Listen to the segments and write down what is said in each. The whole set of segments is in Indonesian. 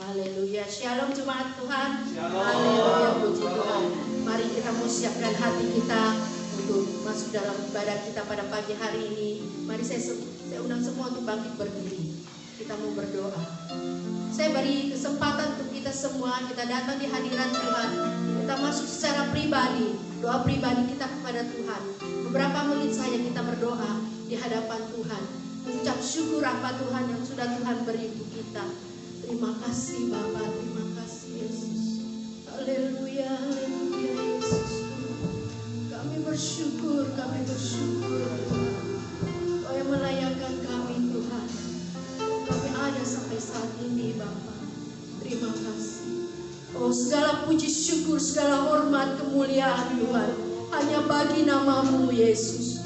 Haleluya. Shalom jemaat Tuhan. Haleluya, puji Tuhan. Mari kita mau siapkan hati kita untuk masuk dalam ibadah kita pada pagi hari ini. Mari saya undang semua untuk bangkit berdiri. Kita mau berdoa. Saya beri kesempatan untuk kita semua, kita datang di hadirat Tuhan. Kita masuk secara pribadi, doa pribadi kita kepada Tuhan. Beberapa menit saja kita berdoa di hadapan Tuhan. Mengucap syukur apa Tuhan yang sudah Tuhan beri untuk kita. Terima kasih Bapa, terima kasih Yesus. Haleluya, haleluya Yesus. Kami bersyukur Tuhan. Kau yang melayakkan kami Tuhan. Kami ada sampai saat ini Bapa. Terima kasih. Oh, segala puji syukur, segala hormat, kemuliaan Tuhan hanya bagi nama-Mu Yesus.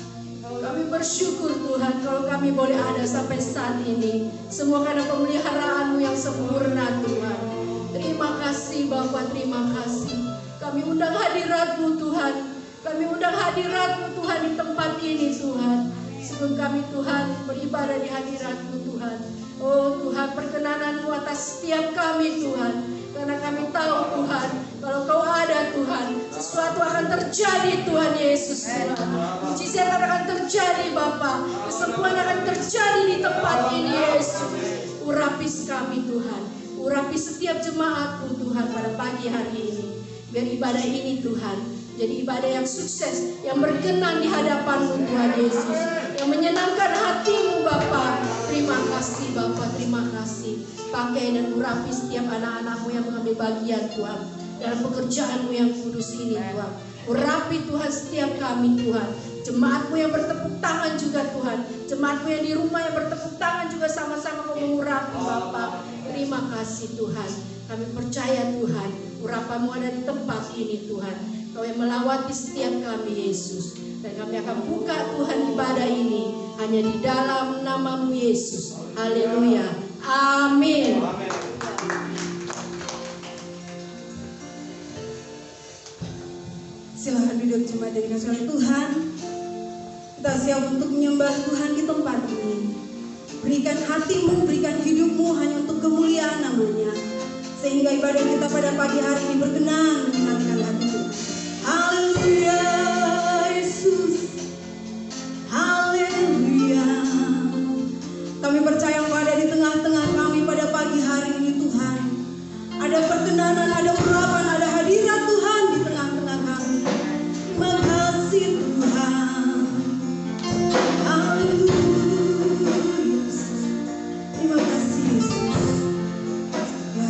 Kami bersyukur Tuhan kalau kami boleh ada sampai saat ini. Semua karena pemeliharaanmu yang sempurna Tuhan. Terima kasih Bapa, terima kasih. Kami undang hadirat-Mu Tuhan. Kami undang hadirat-Mu Tuhan di tempat ini Tuhan. Sebelum kami Tuhan beribadah di hadirat-Mu Tuhan. Oh Tuhan, perkenanan-Mu atas setiap kami Tuhan. Karena kami tahu Tuhan, kalau Kau ada Tuhan, sesuatu akan terjadi Tuhan Yesus Tuhan. Mujizat akan terjadi Bapa. Kesembuhan akan terjadi di tempat ini Yesus. Urapi kami Tuhan. Urapi setiap jemaat-Mu Tuhan pada pagi hari ini. Biar ibadah ini Tuhan jadi ibadah yang sukses, yang berkenan di hadapan-Mu Tuhan Yesus, yang menyenangkan hati-Mu Bapa. Terima kasih Bapa, terima kasih. Pakai dan urapi setiap anak-anak-Mu yang mengambil bagian Tuhan dalam pekerjaan-Mu yang kudus ini Tuhan. Urapi Tuhan setiap kami Tuhan. Jemaat-Mu yang bertepuk tangan juga Tuhan. Jemaat-Mu yang di rumah yang bertepuk tangan juga sama-sama Kau mengurapi Bapa. Terima kasih Tuhan. Kami percaya Tuhan, urapan-Mu ada di tempat ini Tuhan. Kau yang melawati setiap kami Yesus. Dan kami akan buka Tuhan ibadah ini hanya di dalam nama-Mu Yesus. Haleluya. Amin. Silakan duduk jemaat yang dikasihi oleh Tuhan. Kita siap untuk menyembah Tuhan di tempat ini. Berikan hatimu, berikan hidupmu hanya untuk kemuliaan namanya. Sehingga ibadah kita pada pagi hari ini berkenan menyenangkan hati Tuhan. Haleluya Yesus. Haleluya. Kami percaya Engkau ada di tengah-tengah kami pada pagi hari ini Tuhan. Ada perkenanan, ada urapan, ada hadirat Tuhan di tengah-tengah kami. Terima kasih Tuhan. Haleluya. Terima kasih Yesus. Ya.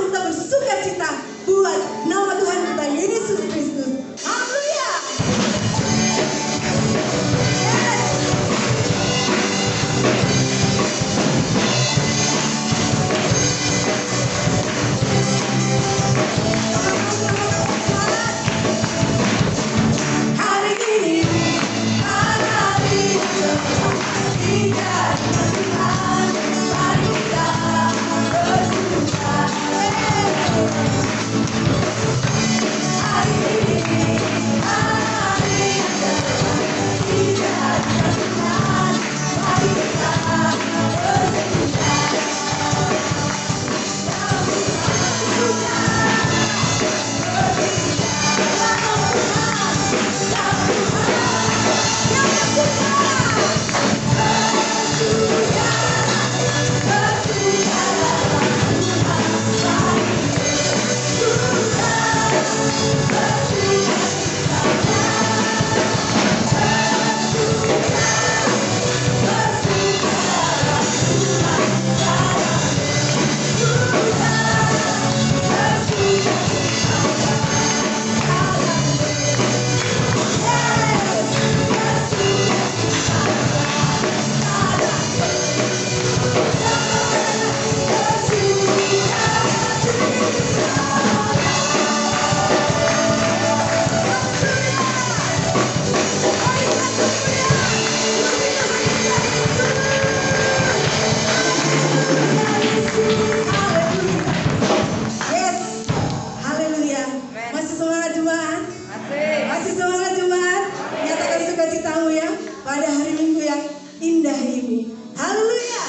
Tuhan kita bersuka cita buat nama Tuhan kita Yesus Kristus. Haleluya. Hari ini hari tidak Tuhan, mari kita bersuka. Hari ini hari tidak Tuhan, mari kita bersuka. Masih semangat Jumat? Nyatakan sukacitamu ya pada hari Minggu yang indah ini. Haleluya.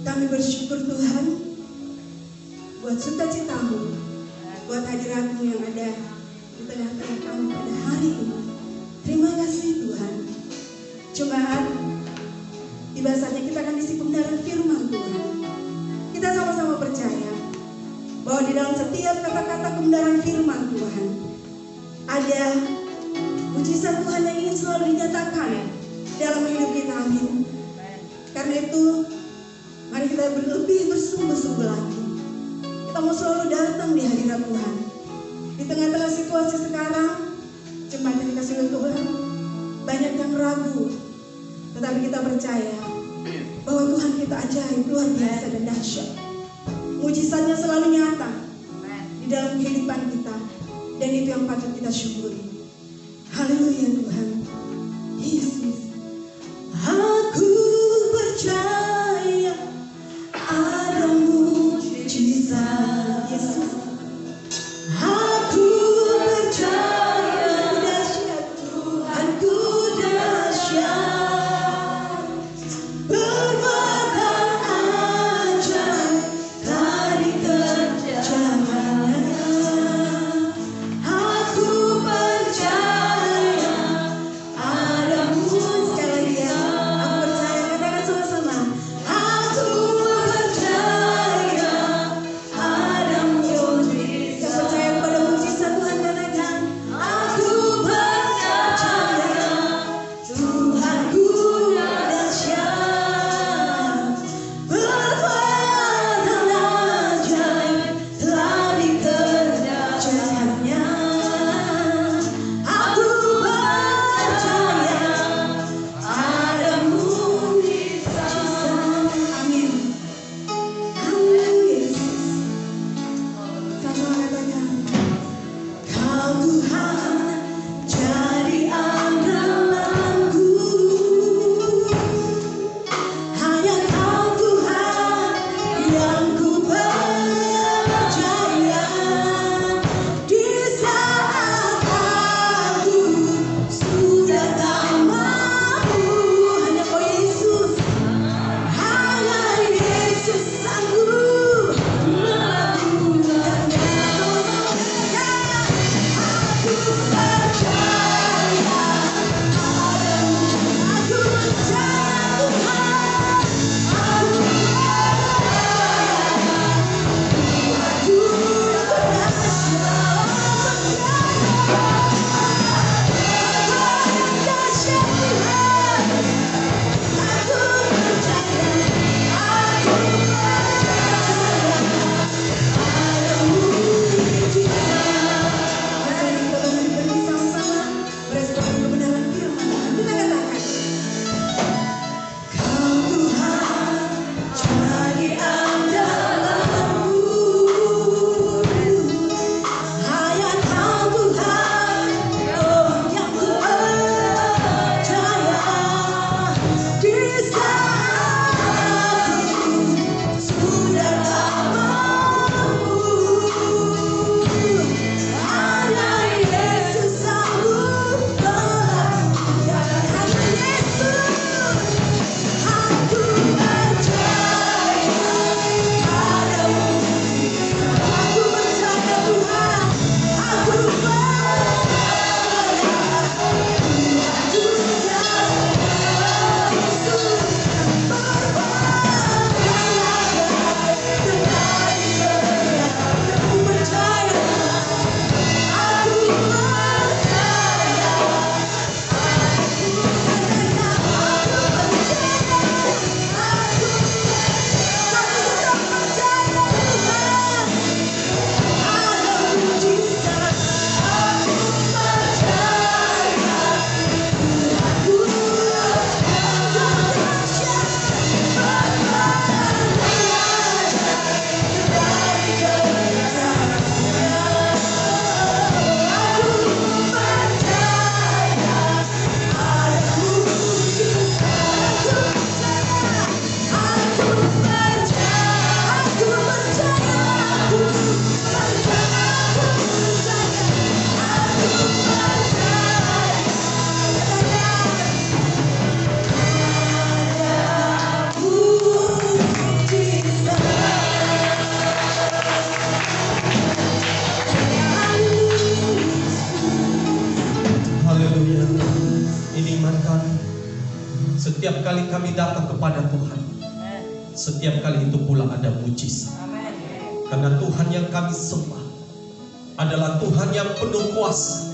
Kami bersyukur Tuhan buat sukacitamu, buat hadiratmu yang ada di tengah-tengah kami pada hari ini. Terima kasih Tuhan. Jemaat, tiba saatnya kita akan isi pembenaran firman Tuhan. Kita sama-sama percaya bahwa di dalam setiap kata-kata kebenaran firman Tuhan ada mujizat Tuhan yang ingin selalu dinyatakan dalam hidup kita. Amin. Karena itu mari kita lebih bersungguh-sungguh lagi. Kita mau selalu datang di hadirat Tuhan. Di tengah-tengah situasi sekarang, jemaat yang dikasihi oleh Tuhan, banyak yang ragu. Tetapi kita percaya bahwa Tuhan kita ajaib, luar biasa dan dahsyat. Mujizatnya selalu nyata di dalam kehidupan kita. Dan itu yang patut kita syukuri. Haleluya Tuhan. Yesus. Aku percaya ada mujizat Yesus. Aku percaya dahsyat Tuhanku dahsyat. Perbuatan ajaib tadi kerjanya. Aku percaya Setiap kali kami datang kepada Tuhan, setiap kali itu pula ada mujizat. Karena Tuhan yang kami sembah adalah Tuhan yang penuh kuasa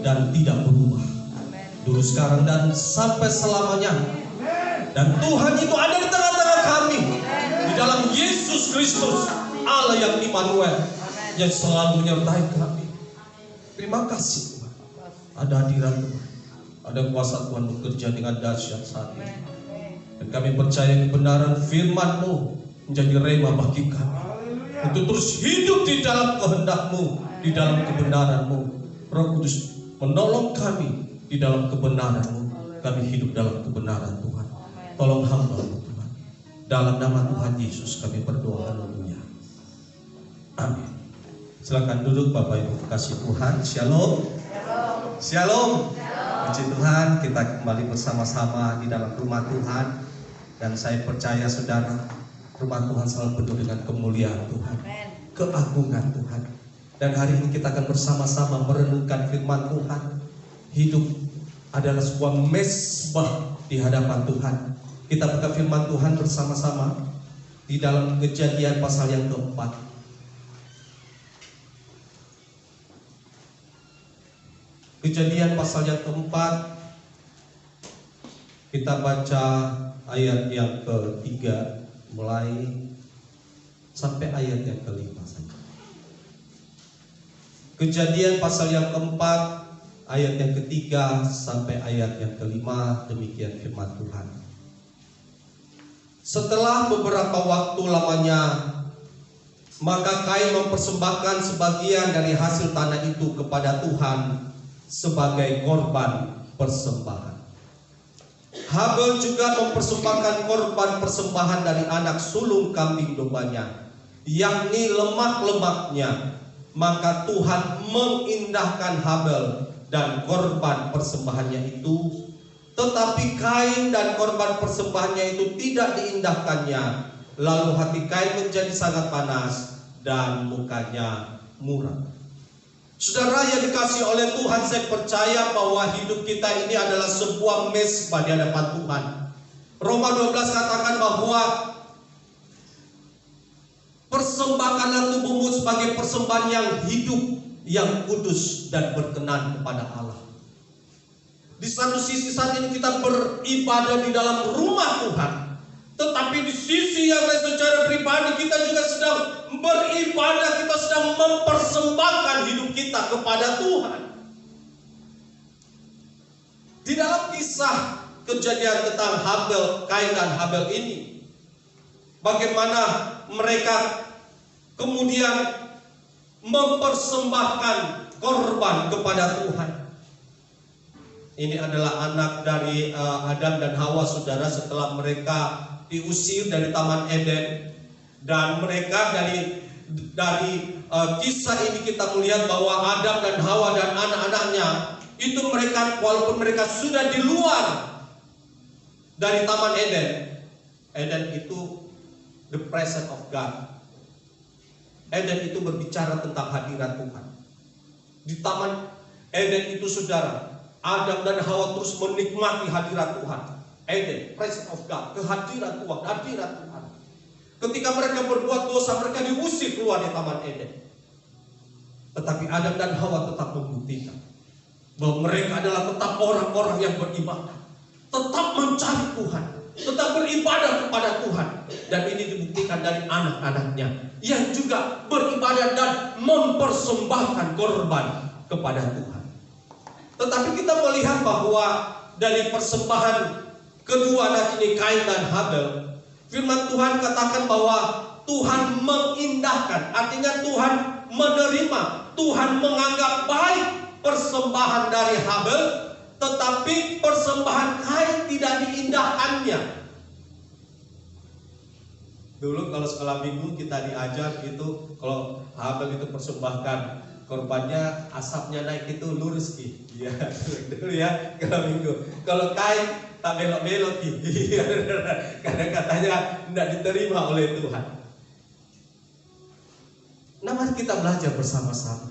dan tidak berubah, dulu, sekarang, dan sampai selamanya. Dan Tuhan itu ada di tengah-tengah kami, di dalam Yesus Kristus, Allah yang Immanuel, yang selalu menyertai kami. Terima kasih Tuhan, ada hadirat Tuhan, ada kuasa Tuhan bekerja dengan dahsyat saat ini. Dan kami percaya kebenaran firman-Mu menjadi rema bagi kami untuk terus hidup di dalam kehendak-Mu, di dalam kebenaran-Mu. Roh Kudus menolong kami di dalam kebenaran-Mu. Kami hidup dalam kebenaran Tuhan. Tolong hamba-Mu Tuhan. Dalam nama Tuhan Yesus kami berdoa. Haleluya. Amin. Silakan duduk Bapak Ibu kasih Tuhan. Shalom. Shalom. Puji Tuhan, kita kembali bersama-sama di dalam rumah Tuhan. Dan saya percaya saudara, rumah Tuhan selalu penuh dengan kemuliaan Tuhan, keagungan Tuhan. Dan hari ini kita akan bersama-sama merenungkan firman Tuhan. Hidup adalah sebuah mezbah di hadapan Tuhan. Kita buka firman Tuhan bersama-sama di dalam Kejadian pasal yang keempat. Kejadian pasal yang keempat, kita baca ayat yang ketiga mulai sampai ayat yang kelima saja. Kejadian pasal yang keempat, ayat yang ketiga sampai ayat yang kelima, demikian firman Tuhan. Setelah beberapa waktu lamanya, maka Kain mempersembahkan sebagian dari hasil tanah itu kepada Tuhan sebagai korban persembahan. Habel juga mempersembahkan korban persembahan dari anak sulung kambing dombanya, yakni lemak-lemaknya. Maka Tuhan mengindahkan Habel dan korban persembahannya itu, tetapi Kain dan korban persembahannya itu tidak diindahkannya. Lalu hati Kain menjadi sangat panas dan mukanya muram. Saudara yang dikasihi oleh Tuhan, saya percaya bahwa hidup kita ini adalah sebuah mezbah di hadapan Tuhan. Roma 12 katakan bahwa persembahkanlah tubuhmu sebagai persembahan yang hidup, yang kudus dan berkenan kepada Allah. Di satu sisi saat ini kita beribadah di dalam rumah Tuhan, tetapi di sisi yang lain secara pribadi kita juga sedang beribadah, kita sedang mempersembahkan hidup kita kepada Tuhan. Di dalam kisah kejadian tentang Habel, Kain dan Habel ini, bagaimana mereka kemudian mempersembahkan korban kepada Tuhan. Ini adalah anak dari Adam dan Hawa, saudara, setelah mereka diusir dari Taman Eden. Dan mereka dari kisah ini kita melihat bahwa Adam dan Hawa dan anak-anaknya itu, mereka walaupun mereka sudah di luar dari Taman Eden. Eden itu the presence of God. Eden itu berbicara tentang hadirat Tuhan. Di Taman Eden itu, saudara, Adam dan Hawa terus menikmati hadirat Tuhan. Eden, presence of God, kehadiran Tuhan, hadirat Tuhan. Ketika mereka berbuat dosa, mereka diusir keluar dari Taman Eden. Tetapi Adam dan Hawa tetap membuktikan bahwa mereka adalah tetap orang-orang yang beribadah, tetap mencari Tuhan, tetap beribadah kepada Tuhan. Dan ini dibuktikan dari anak-anaknya yang juga beribadah dan mempersembahkan korban kepada Tuhan. Tetapi kita melihat bahwa dari persembahan kedua anak ini, Kain dan Habel, firman Tuhan katakan bahwa Tuhan mengindahkan, artinya Tuhan menerima, Tuhan menganggap baik persembahan dari Habel, tetapi persembahan Kain tidak diindahkannya. Dulu kalau sekolah minggu kita diajar itu, kalau Habel itu persembahkan korbannya, asapnya naik itu lurus ki, ya dulu ya kalau minggu. Kalau Kain tak belok-belok ki, karena katanya tidak diterima oleh Tuhan. Nah, mari kita belajar bersama-sama.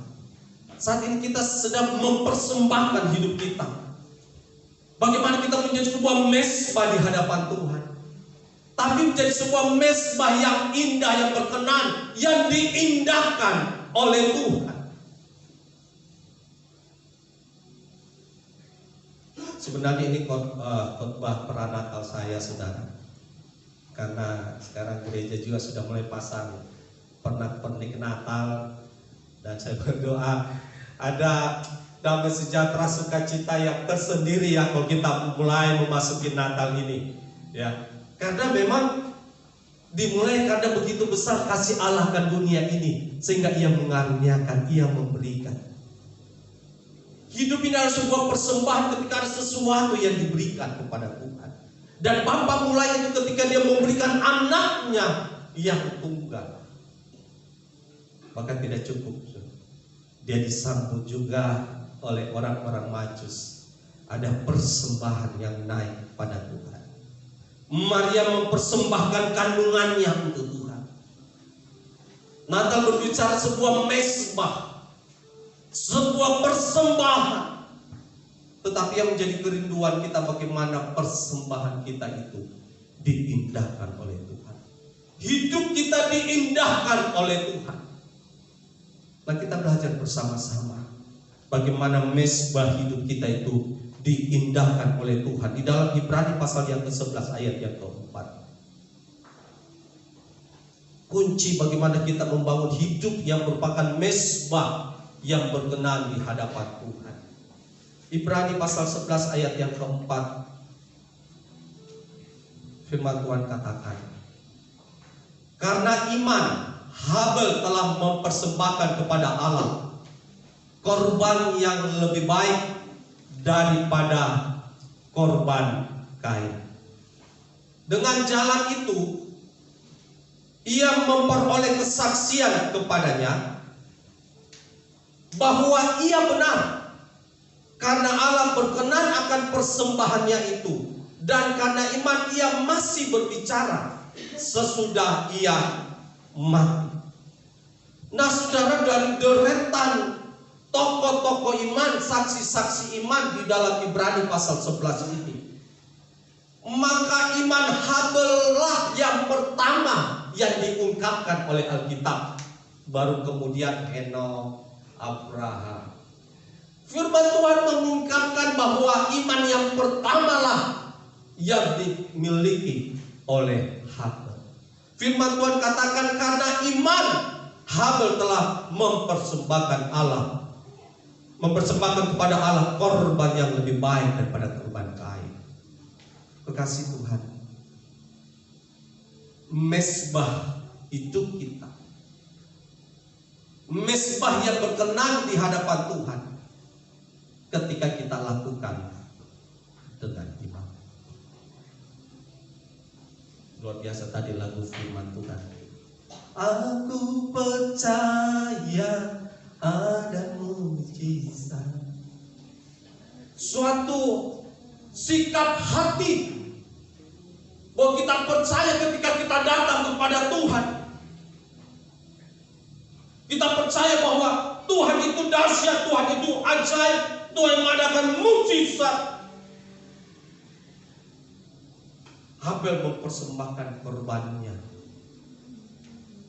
Saat ini kita sedang mempersembahkan hidup kita. Bagaimana kita menjadi sebuah mezbah di hadapan Tuhan, tapi menjadi sebuah mezbah yang indah, yang berkenan, yang diindahkan oleh Tuhan. Sebenarnya ini khotbah peranatal saya, saudara, karena sekarang gereja juga sudah mulai pasang pernak-pernik Natal, dan saya berdoa ada damai sejahtera sukacita yang tersendiri ya kalau kita mulai memasuki Natal ini, ya. Karena memang dimulai karena begitu besar kasih Allah akan dunia ini, sehingga Ia mengaruniakan, Ia memberikan. Hidup ini adalah sebuah persembahan ketika ada sesuatu yang diberikan kepada Tuhan. Dan Bapa mulai itu ketika Dia memberikan anaknya yang tunggal. Bahkan tidak cukup, Dia disambut juga oleh orang-orang Majus. Ada persembahan yang naik pada Tuhan. Maria mempersembahkan kandungannya untuk Tuhan. Natal berbicara sebuah mezbah, sebuah persembahan. Tetapi yang menjadi kerinduan kita, bagaimana persembahan kita itu diindahkan oleh Tuhan. Hidup kita diindahkan oleh Tuhan. Nah, kita belajar bersama-sama bagaimana mezbah hidup kita itu diindahkan oleh Tuhan. Di dalam Ibrani pasal yang ke-11 ayat yang ke-4. Kunci bagaimana kita membangun hidup yang merupakan mezbah yang berkenan di hadapan Tuhan. Ibrani pasal 11 ayat yang ke-4. Firman Tuhan katakan, karena iman Habel telah mempersembahkan kepada Allah korban yang lebih baik daripada korban Kain. Dengan jalan itu ia memperoleh kesaksian kepadanya bahwa ia benar, karena Allah berkenan akan persembahannya itu, dan karena iman ia masih berbicara sesudah ia mati. Nah, saudara, dari deretan tokoh-tokoh iman, saksi-saksi iman di dalam Ibrani pasal 11 ini, maka iman Habel lah yang pertama yang diungkapkan oleh Alkitab. Baru kemudian Henokh, Abraham. Firman Tuhan mengungkapkan bahwa iman yang pertama lah yang dimiliki oleh Habel. Firman Tuhan katakan karena iman Habel telah mempersembahkan kepada Allah korban yang lebih baik daripada korban Kain. Kekasih Tuhan, mezbah itu kita, mezbah yang berkenan di hadapan Tuhan ketika kita lakukan dengan iman. Luar biasa tadi lagu firman Tuhan. Aku percaya ada mujizat. Suatu sikap hati bahwa kita percaya ketika kita datang kepada Tuhan. Kita percaya bahwa Tuhan itu dahsyat, Tuhan itu ajaib, Tuhan mengadakan mujizat. Habel mempersembahkan korbannya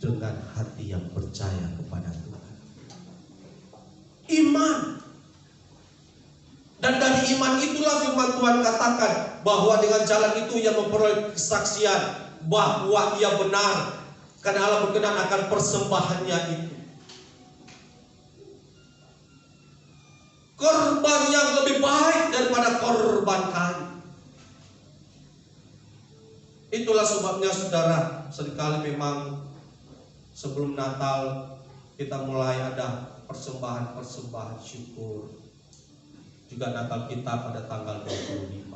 dengan hati yang percaya kepada Tuhan. Iman. Dan dari iman itulah firman Tuhan katakan bahwa dengan jalan itu ia memperoleh kesaksian bahwa ia benar, karena Allah berkenan akan persembahannya itu. Korban yang lebih baik daripada korban Kain. Itulah sebabnya saudara, seringkali memang sebelum Natal kita mulai ada persembahan-persembahan syukur. Juga Natal kita pada tanggal 25.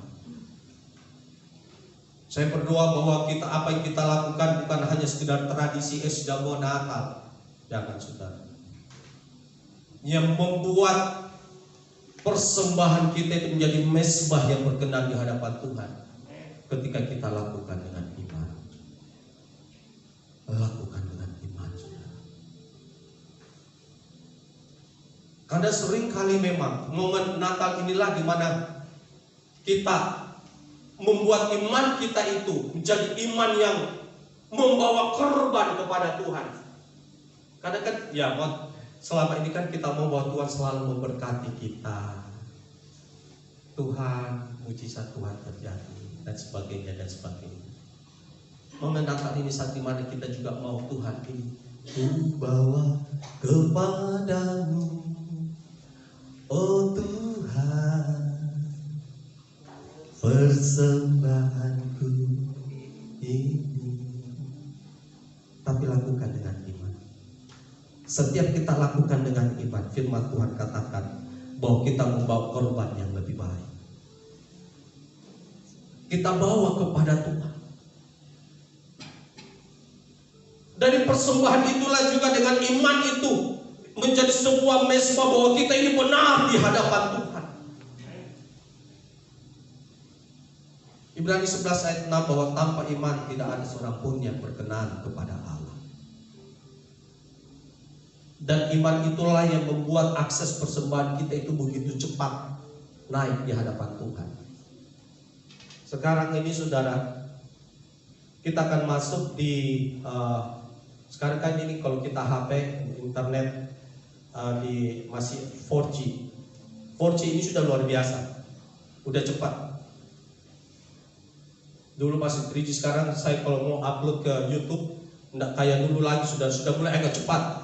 Saya berdoa bahwa apa yang kita lakukan bukan hanya sekedar tradisi sudah mau Natal. Jangan saudara. Yang membuat persembahan kita itu menjadi mezbah yang berkenan di hadapan Tuhan ketika kita lakukan dengan iman. Lakukan dengan iman, saudara. Karena sering kali memang momen Natal inilah di mana kita membuat iman kita itu menjadi iman yang membawa korban kepada Tuhan. Karena kan ya selama ini kan kita mau bahwa Tuhan selalu memberkati kita. Tuhan, mujizat Tuhan terjadi dan sebagainya dan sebagainya. Mengenangkan ini saat dimana kita juga mau Tuhan ini ku bawa kepadamu, oh Tuhan, persembahanku ini. Tapi lakukan dengan iman. Setiap kita lakukan dengan iman, firman Tuhan katakan bahwa kita membawa korban yang lebih baik. Kita bawa kepada Tuhan. Dari persembahan itulah juga dengan iman itu menjadi sebuah mesbah bahwa kita ini benar di hadapan Tuhan. Ibrani 11 ayat 6 bahwa tanpa iman tidak ada seorang pun yang berkenan kepada Allah. Dan iman itulah yang membuat akses persembahan kita itu begitu cepat naik di hadapan Tuhan. Sekarang ini saudara, kita akan masuk di sekarang kan ini kalau kita HP internet di masih 4G. 4G ini sudah luar biasa, udah cepat. Dulu masih 3G, sekarang saya kalau mau upload ke YouTube enggak kayak dulu lagi, sudah mulai agak cepat.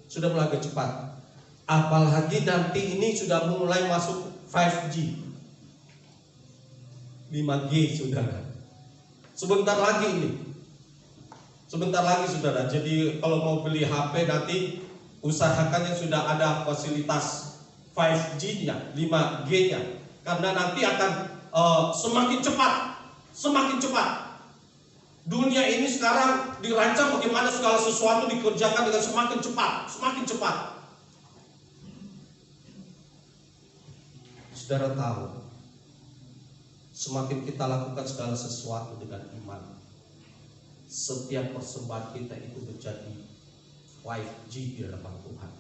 Sudah mulai agak cepat. Apalagi nanti ini sudah mulai masuk 5G. 5G saudara. Sebentar lagi ini. Sebentar lagi saudara. Jadi kalau mau beli HP nanti usahakan yang sudah ada fasilitas 5G-nya, 5G-nya. Karena nanti akan semakin cepat. Semakin cepat. Dunia ini sekarang dirancang bagaimana segala sesuatu dikerjakan dengan semakin cepat. Semakin cepat. Saudara tahu, semakin kita lakukan segala sesuatu dengan iman, setiap persembahan kita itu menjadi 5G di hadapan Tuhan.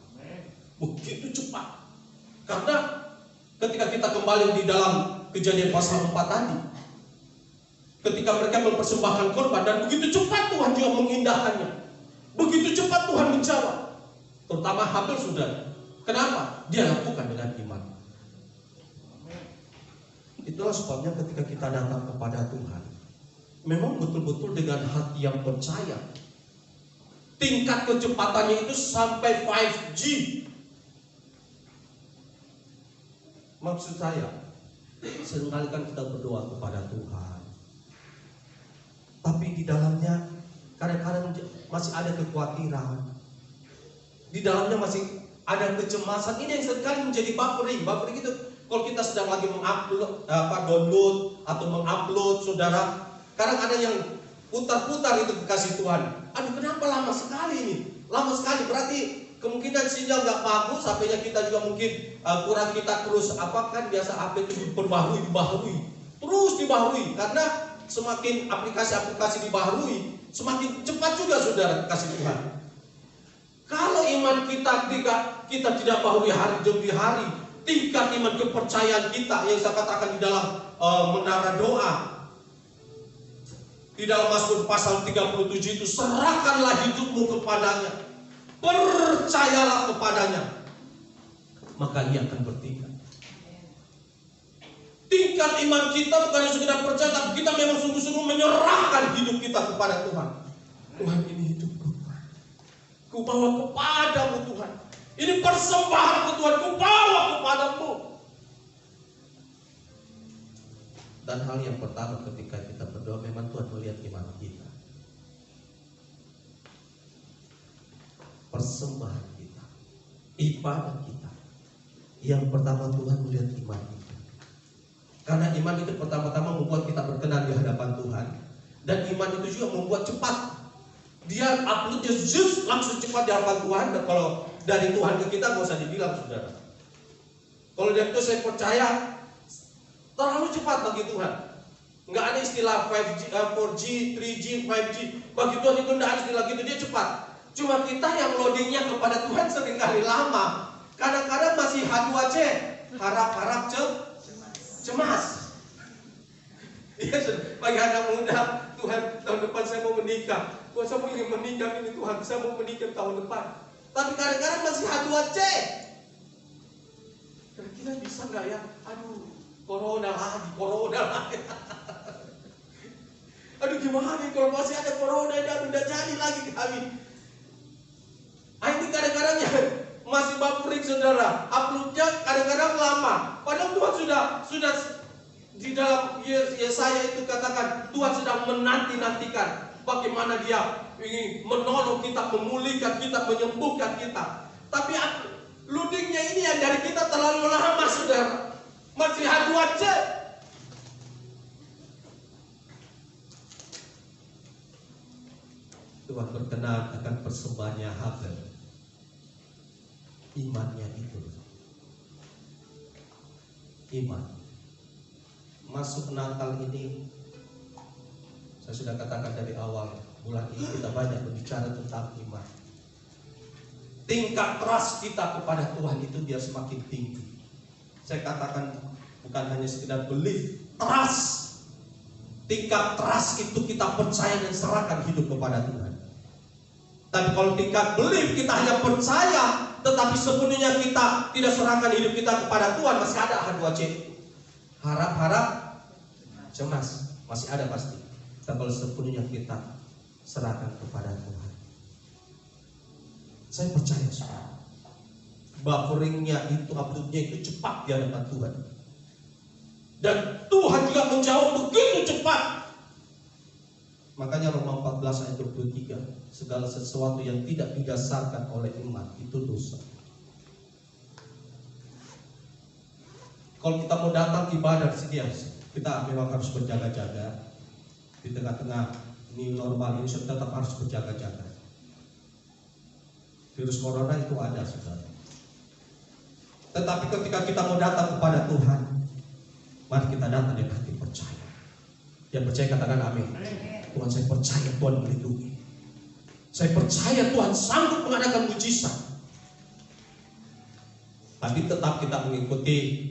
Begitu cepat. Karena ketika kita kembali di dalam Kejadian pasal 4 tadi, ketika mereka mempersembahkan korban, dan begitu cepat Tuhan juga mengindahkannya. Begitu cepat Tuhan menjawab. Terutama Habel saudara. Kenapa? Dia lakukan dengan iman. Itulah sebabnya ketika kita datang kepada Tuhan, memang betul-betul dengan hati yang percaya. Tingkat kecepatannya itu sampai 5G. Maksud saya, seringkali kan kita berdoa kepada Tuhan, tapi di dalamnya kadang-kadang masih ada kekhawatiran. Di dalamnya masih ada kecemasan. Ini yang seringkali menjadi buffering. Buffering itu kalau kita sedang lagi mengupload, download atau mengupload, saudara, kadang ada yang putar-putar itu kekasih Tuhan. Aduh, kenapa lama sekali ini? Lama sekali, berarti kemungkinan sinyal nggak bagus, HP-nya kita juga mungkin kurang, kita terus kan biasa HP itu dibaharui, terus dibaharui. Karena semakin aplikasi-aplikasi dibaharui, semakin cepat juga saudara kasih Tuhan. Kalau iman kita tidak baharui hari demi hari, tingkat iman kepercayaan kita yang saya katakan di dalam menara doa, di dalam Mazmur pasal 37 itu, serahkanlah hidupmu kepadanya, percayalah kepadanya, maka ia akan bertindak. Tingkat iman kita bukan hanya sekedar percaya, tapi kita memang sungguh-sungguh menyerahkan hidup kita kepada Tuhan. Tuhan, ini hidupku, ku bawa kepadamu Tuhan. Ini persembahanku Tuhan, ku bawa kepadamu. Dan hal yang pertama ketika kita berdoa, memang Tuhan melihat iman kita, persembahan kita, ibadah kita. Yang pertama Tuhan melihat iman kita. Karena iman itu pertama-tama membuat kita berkenan di hadapan Tuhan. Dan iman itu juga membuat cepat. Dia uploadnya langsung cepat di hadapan Tuhan. Dan kalau dari Tuhan ke kita gak usah dibilang saudara. Kalau dari itu saya percaya terlalu cepat bagi Tuhan. Nggak ada istilah 5G, 4G, 3G, 5G. Bagi Tuhan itu nggak ada istilah gitu, dia cepat. Cuma kita yang loadingnya kepada Tuhan seringkali lama. Kadang-kadang masih H2C, harap-harap cemas. Iya, bagi anak muda, Tuhan tahun depan saya mau menikah. Tuhan saya mau ingin menikah ini Tuhan, saya mau menikah tahun depan. Tapi kadang-kadang masih H2C. Kira-kira bisa nggak ya? Aduh, corona lagi. Aduh gimana nih kalau masih ada corona dan udah jadi lagi kami. Ini kadang-kadang ya masih baperik saudara. Uploadnya kadang-kadang lama. Padahal Tuhan sudah di dalam Yesaya itu katakan Tuhan sedang menanti-nantikan bagaimana Dia ingin menolong kita, memulihkan kita, menyembuhkan kita. Tapi loadingnya ini yang dari kita terlalu lama saudara. Masih H2C. Tuhan berkenan akan persembahannya Habel. Imannya itu. Iman. Masuk Natal ini, saya sudah katakan dari awal, bulan ini kita banyak berbicara tentang iman. Tingkat trust kita kepada Tuhan itu biar semakin tinggi. Saya katakan bukan hanya sekedar belief, trust. Tingkat trust itu kita percaya dan serahkan hidup kepada Tuhan. Tapi kalau tingkat belief kita hanya percaya, tetapi sepenuhnya kita tidak serahkan hidup kita kepada Tuhan, masih ada H2C. Harap-harap cemas, masih ada pasti. Tapi kalau sepenuhnya kita serahkan kepada Tuhan, saya percaya saudara, bufferingnya itu, uploadnya itu cepat di hadapan Tuhan. Dan Tuhan juga menjawab begitu cepat. Makanya Roma 14 ayat 23, segala sesuatu yang tidak didasarkan oleh iman itu dosa. Kalau kita mau datang ibadah di sini, kita memang harus berjaga-jaga. Di tengah-tengah new normal ini tetap harus berjaga-jaga. Virus corona itu ada, saudara. Tetapi ketika kita mau datang kepada Tuhan, mari kita datang dengan hati percaya. Yang percaya katakan amin. Tuhan, saya percaya Tuhan melindungi. Saya percaya Tuhan sanggup mengadakan mujizat. Tapi tetap kita mengikuti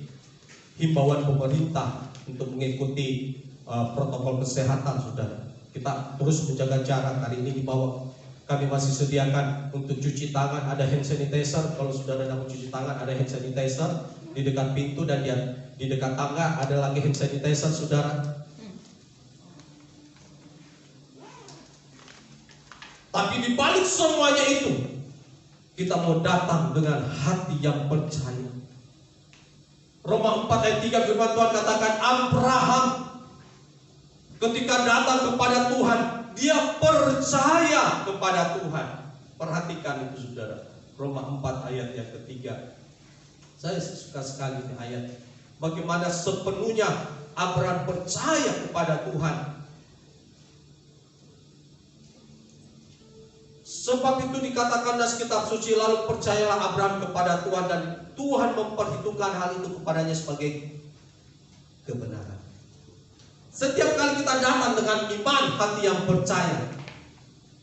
himbauan pemerintah untuk mengikuti protokol kesehatan, saudara. Kita terus menjaga jarak. Hari ini di bawah kami masih sediakan untuk cuci tangan, ada hand sanitizer. Kalau saudara mau cuci tangan, ada hand sanitizer di dekat pintu, dan di dekat tangga ada lagi hand sanitizer, saudara. Tapi di balik semuanya itu, kita mau datang dengan hati yang percaya. Roma 4 ayat 3 firman Tuhan katakan, Abraham ketika datang kepada Tuhan, dia percaya kepada Tuhan. Perhatikan itu saudara, Roma 4 ayat yang ketiga. Saya suka sekali ini ayat. Bagaimana sepenuhnya Abraham percaya kepada Tuhan. Sebab itu dikatakan dalam kitab suci, lalu percayalah Abraham kepada Tuhan, dan Tuhan memperhitungkan hal itu kepadanya sebagai kebenaran. Setiap kali kita datang dengan iman, hati yang percaya,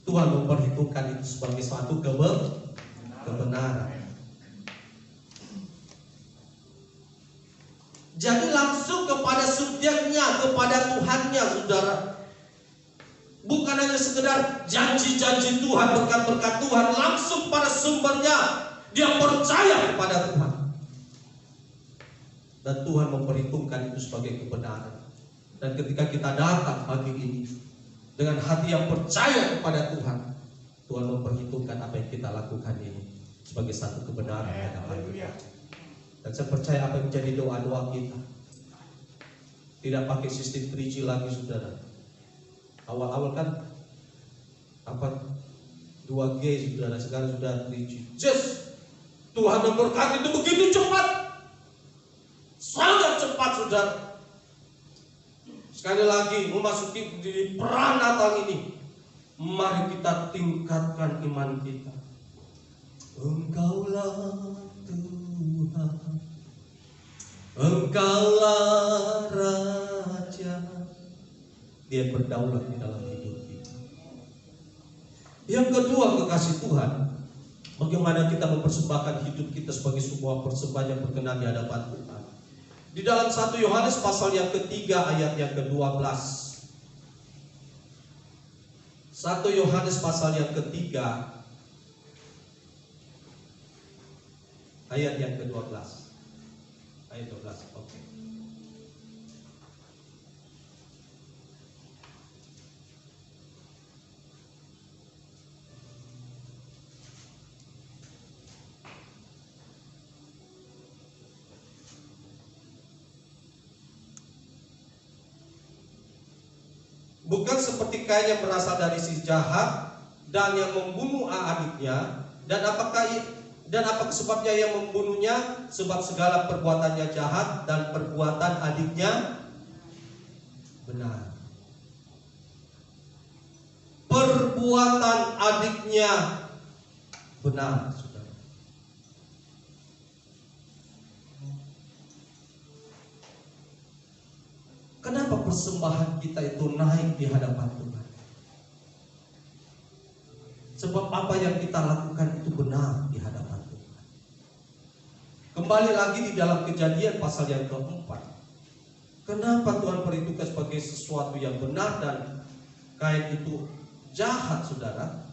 Tuhan memperhitungkan itu sebagai suatu kebenaran. Jadi langsung kepada subjeknya, kepada Tuhannya, saudara. Bukan hanya sekedar janji-janji Tuhan, berkat-berkat Tuhan, langsung pada sumbernya. Dia percaya kepada Tuhan. Dan Tuhan memperhitungkan itu sebagai kebenaran. Dan ketika kita datang pagi ini dengan hati yang percaya kepada Tuhan, Tuhan memperhitungkan apa yang kita lakukan ini sebagai satu kebenaran. Dan saya percaya apa yang menjadi doa-doa kita. Tidak pakai sistem 3G lagi, saudara. Awal-awal kan 2G, saudara, sekarang sudah 3G. Yes, Tuhan memberkati itu begitu cepat, sangat cepat, saudara. Sekali lagi memasuki di perang Natal ini, mari kita tingkatkan iman kita. Engkaulah Tuhan, Engkaulah Raja. Dia berdaulat di dalam hidup kita. Yang kedua, kekasih Tuhan, bagaimana kita mempersembahkan hidup kita sebagai sebuah persembahan yang berkenan di hadapan Tuhan. Di dalam 1 Yohanes pasal yang ketiga ayat yang ke-12. 1 Yohanes pasal yang ketiga ayat yang ke-12. Ayat 12. Oke. Bukan seperti Kain yang berasal dari si jahat dan yang membunuh adiknya, dan apa sebabnya yang membunuhnya? Sebab segala perbuatannya jahat dan perbuatan adiknya benar. Perbuatan adiknya benar, saudara. Kenapa persembahan kita itu naik di hadapan Tuhan? Sebab apa yang kita lakukan itu benar di hadapan Tuhan. Kembali lagi di dalam Kejadian pasal yang ke-4. Kenapa Tuhan perhitungkan sebagai sesuatu yang benar dan Kain itu jahat, saudara?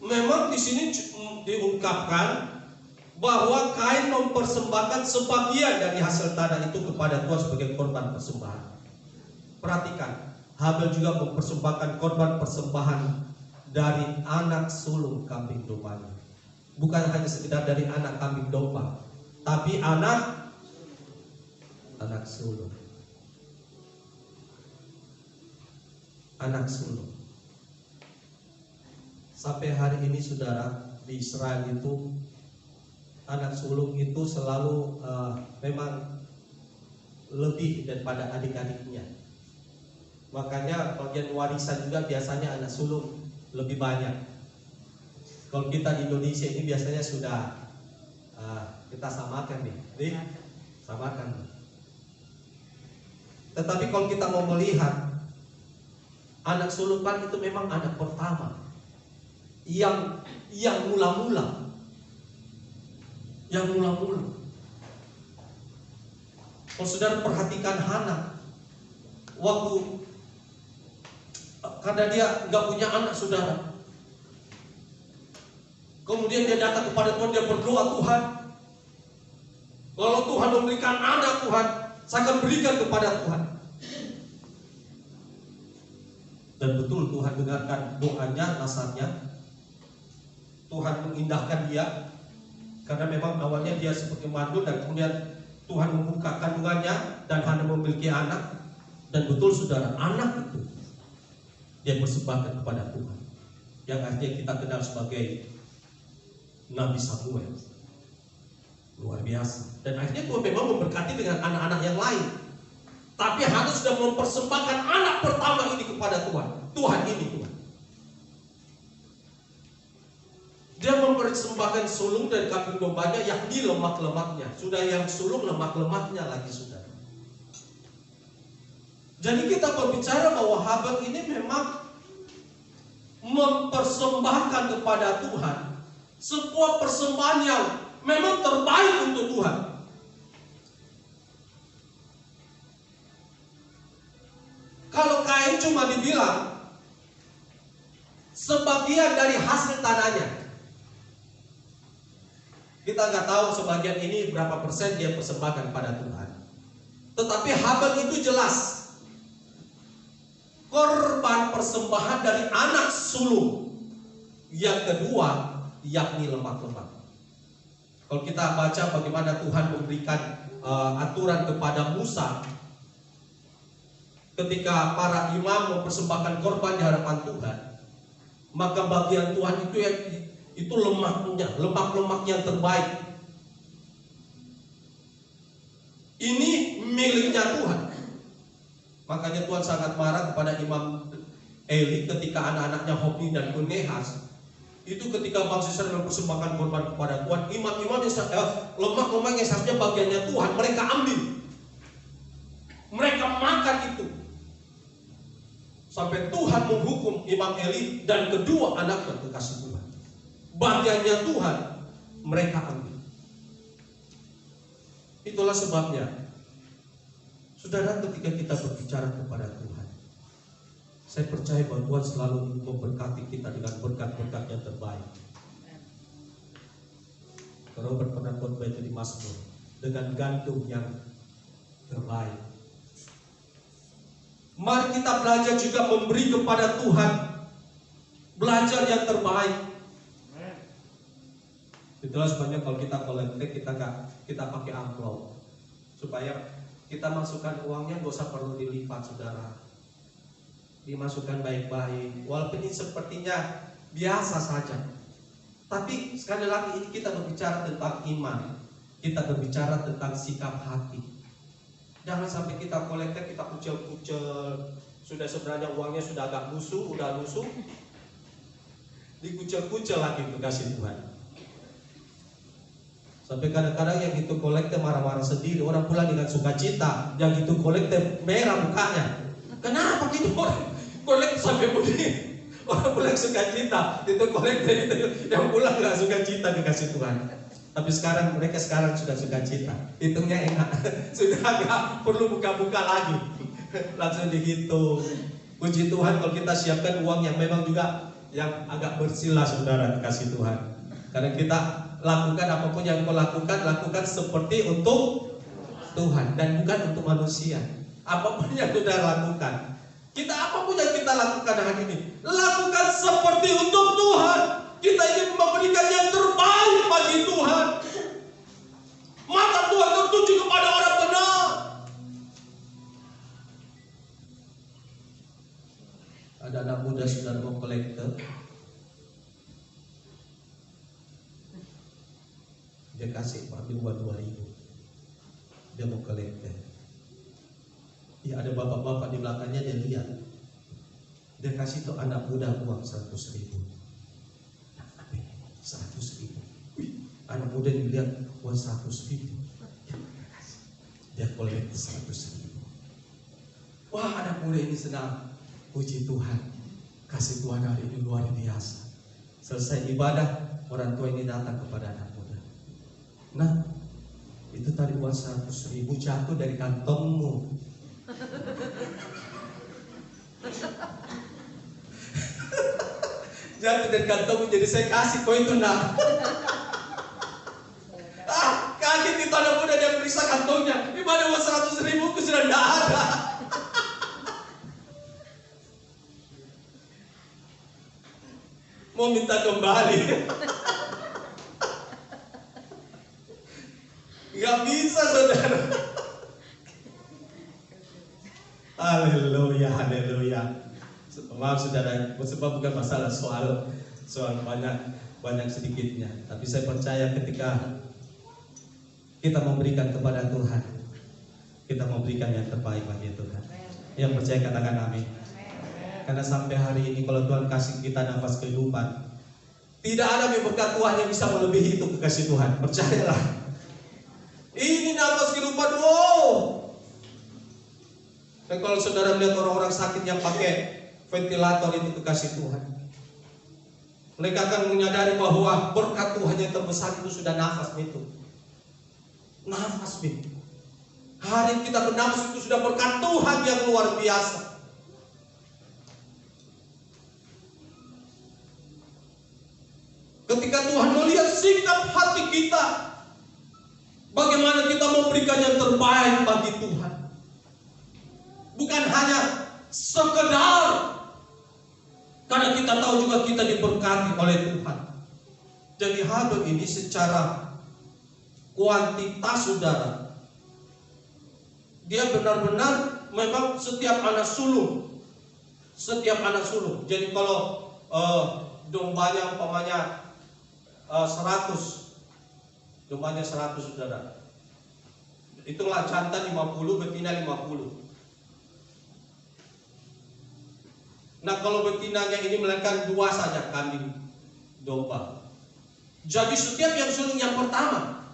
Memang di sini diungkapkan bahwa Kain mempersembahkan sebagian dari hasil tanah itu kepada Tuhan sebagai korban persembahan. Perhatikan, Habel juga mempersembahkan korban persembahan dari anak sulung kambing dombanya. Bukan hanya sekedar dari anak kambing domba, tapi anak sulung. Anak sulung. Sampai hari ini, saudara, di Israel itu anak sulung itu selalu memang lebih daripada adik-adiknya. Makanya bagian warisan juga biasanya anak sulung lebih banyak. Kalau kita di Indonesia ini biasanya sudah kita samakan nih, samakan. Tetapi kalau kita mau melihat anak sulung kan itu memang anak pertama yang mula-mula. Kalau saudara perhatikan Hana, waktu karena dia nggak punya anak, saudara, kemudian dia datang kepada Tuhan, dia berdoa, Tuhan, kalau Tuhan memberikan anak, Tuhan, saya akan berikan kepada Tuhan. Dan betul Tuhan dengarkan doanya, nasarnya. Tuhan mengindahkan dia. Karena memang awalnya dia seperti mandul, dan kemudian Tuhan membuka kandungannya dan Hana memiliki anak. Dan betul, saudara, anak itu dia persembahkan kepada Tuhan, yang akhirnya kita kenal sebagai Nabi Samuel. Luar biasa. Dan akhirnya Tuhan memang memberkati dengan anak-anak yang lain. Tapi Hana sudah mempersembahkan anak pertama ini kepada Tuhan. Tuhan ini, Tuhan. Dia mempersembahkan sulung dari kambing dombanya, yakni lemak-lemaknya. Sudah yang sulung, lemak-lemaknya lagi, saudara. Jadi kita berbicara bahwa Habel ini memang mempersembahkan kepada Tuhan sebuah persembahan yang memang terbaik untuk Tuhan. Kalau Kain cuma dibilang sebagian dari hasil tanahnya, kita nggak tahu sebagian ini berapa persen dia persembahkan pada Tuhan. Tetapi Habel itu jelas korban persembahan dari anak sulung. Yang kedua, yakni lemak-lemak. Kalau kita baca bagaimana Tuhan memberikan aturan kepada Musa ketika para imam mempersembahkan korban di hadapan Tuhan, maka bagian Tuhan itu lemaknya, lemak-lemak yang terbaik. Ini miliknya Tuhan. Makanya Tuhan sangat marah kepada Imam Eli ketika anak-anaknya Hofni dan Pinehas itu ketika bangsa Israel mempersembahkan korban kepada Tuhan, imam-imam yang lemak-lemak yang seharusnya bagiannya Tuhan, mereka ambil, mereka makan itu. Sampai Tuhan menghukum Imam Eli dan kedua anaknya kekasih Tuhan. Bagiannya Tuhan mereka ambil. Itulah sebabnya, saudara, ketika kita berbicara kepada Tuhan, saya percaya bahwa Tuhan selalu memberkati kita dengan berkat-berkat yang terbaik. Robert pernah khotbah itu di Mazmur, dengan gandum yang terbaik. Mari kita belajar juga memberi kepada Tuhan, belajar yang terbaik. Itulah sebabnya kalau kita kolektif, kita pakai amplop, supaya kita masukkan uangnya nggak usah perlu dilipat, saudara. Dimasukkan baik-baik. Walaupun ini sepertinya biasa saja, tapi sekali lagi ini kita berbicara tentang iman, kita berbicara tentang sikap hati. Jangan sampai kita kolektif, kita kucel-kucel, sudah sebenarnya uangnya sudah agak lusuh, dikucel-kucel lagi untuk kasih Tuhan. Sampai kadang-kadang yang itu kolektif marah-marah sendiri, orang pulang dengan sukacita, yang itu kolektif merah mukanya. Kenapa gitu orang kolektif sampai begini? Orang pulang sukacita, itu kolektif itu yang pulang nggak sukacita dikasih Tuhan. Tapi sekarang mereka sudah sukacita, hitungnya enak, sudah nggak perlu buka-buka lagi, langsung dihitung. Puji Tuhan kalau kita siapkan uang yang memang juga yang agak bersih lah, saudara, dikasih Tuhan. Karena kita lakukan apapun yang kau lakukan seperti untuk Tuhan dan bukan untuk manusia. Apapun yang saudara lakukan, apapun yang kita lakukan hari ini, lakukan seperti untuk Tuhan. Kita ingin memberikan yang terbaik bagi Tuhan. Mata Tuhan tertuju kepada orang benar. Ada anak muda saudara mau kolektor, dia kasih ambil uang 2.000, dia mau kolektor. Ya, ada bapak-bapak di belakangnya, dia lihat, dia kasih tuh anak muda uang 100.000. 100.000. Anak muda dilihat uang 100.000, dia kolektor 100.000. Wah, anak muda ini senang. Puji Tuhan, kasih Tuhan hari ini luar biasa. Selesai ibadah, orang tua ini datang kepada anak muda. Nah, itu tadi uang 100.000 jatuh dari kantongmu. Jatuh dari kantongmu, jadi saya kasih kau itu, nak. Kaget itu anak muda, dia periksa kantongnya. Di mana uang 100.000 ku sudah tidak ada. Mau minta kembali. Gak bisa, saudara. Haleluya, haleluya. Maaf saudara, sebab bukan masalah soal banyak sedikitnya, tapi saya percaya ketika kita memberikan kepada Tuhan, kita memberikan yang terbaik bagi Tuhan. Yang percaya katakan amin. Karena sampai hari ini kalau Tuhan kasih kita nafas kehidupan, tidak ada berkat Tuhan yang bisa melebihi itu kekasih Tuhan. Percayalah. Ini nafas kehidupan, wow. Dan kalau saudara melihat orang-orang sakit yang pakai ventilator, itu kekasih Tuhan, mereka akan menyadari bahwa berkat Tuhan yang terbesar itu sudah nafas itu. Nafas itu. Hari kita bernafas itu sudah berkat Tuhan yang luar biasa. Ketika Tuhan melihat sikap hati kita, bagaimana kita memberikan yang terbaik bagi Tuhan. Bukan hanya sekedar karena kita tahu juga kita diberkati oleh Tuhan. Jadi hal ini secara kuantitas, saudara, dia benar-benar memang setiap anak sulung. Jadi kalau dombanya umpamanya 100, dombanya 100, saudara, itulah jantan 50, betina 50. Nah, kalau betinanya ini melahirkan 2 saja kambing domba, jadi setiap yang sulung yang pertama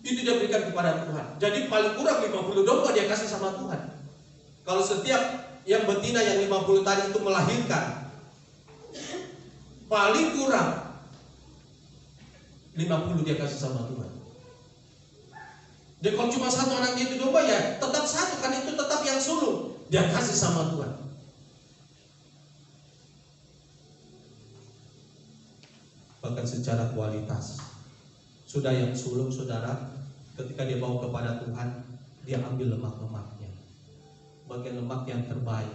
itu dia berikan kepada Tuhan. Jadi paling kurang 50 domba dia kasih sama Tuhan. Kalau setiap yang betina yang 50 tadi itu melahirkan, paling kurang 50 dia kasih sama Tuhan. Dia kalau cuma satu anak itu domba ya tetap satu, kan itu tetap yang sulung. Dia kasih sama Tuhan. Bahkan secara kualitas, sudah yang sulung saudara, ketika dia bawa kepada Tuhan, dia ambil lemak-lemaknya, bagian lemak yang terbaik,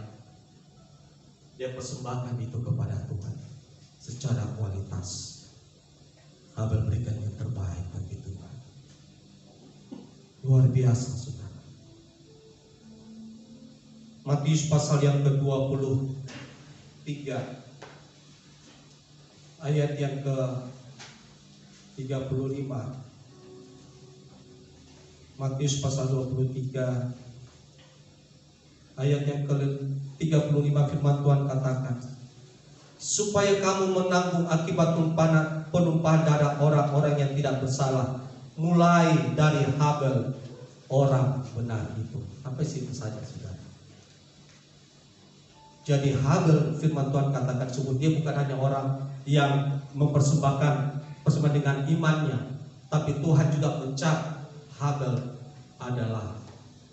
dia persembahkan itu kepada Tuhan secara kualitas. Habel berikan yang terbaik bagi Tuhan. Luar biasa saudara. Matius pasal yang ke-23 ayat yang ke-35. Matius pasal 23 ayat yang ke-35 firman Tuhan katakan, supaya kamu menanggung akibat penumpahan darah orang-orang yang tidak bersalah, mulai dari Habel orang benar itu. Sampai situ saja saudara. Jadi Habel, firman Tuhan katakan sungguh dia bukan hanya orang yang mempersembahkan dengan imannya, tapi Tuhan juga mencap Habel adalah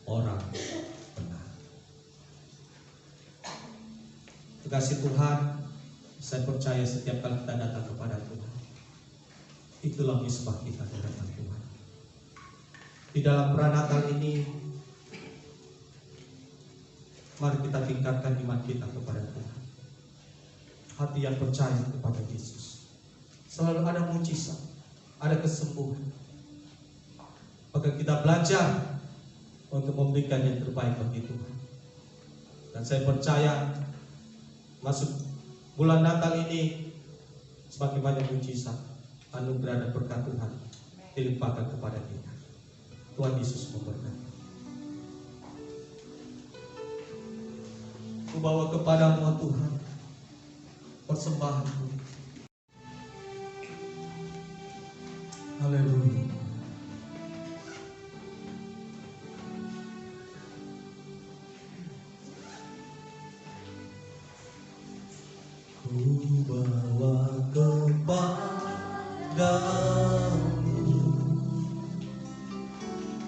orang benar. Terkasih Tuhan, saya percaya setiap kali kita datang kepada Tuhan, itulah misbah kita di hadapan Tuhan. Di dalam peranakan ini, mari kita tingkatkan iman kita kepada Tuhan. Hati yang percaya kepada Yesus. Selalu ada mujizat, ada kesembuhan. Maka kita belajar untuk memberikan yang terbaik bagi Tuhan. Dan saya percaya masuk bulan Natal ini semakin banyak mujizat, anugerah dan berkat Tuhan dilimpahkan kepada kita. Tuhan Yesus memberkati. Ku bawa kepadamu Tuhan persembahanku. Haleluya. Ku bawa kepadamu,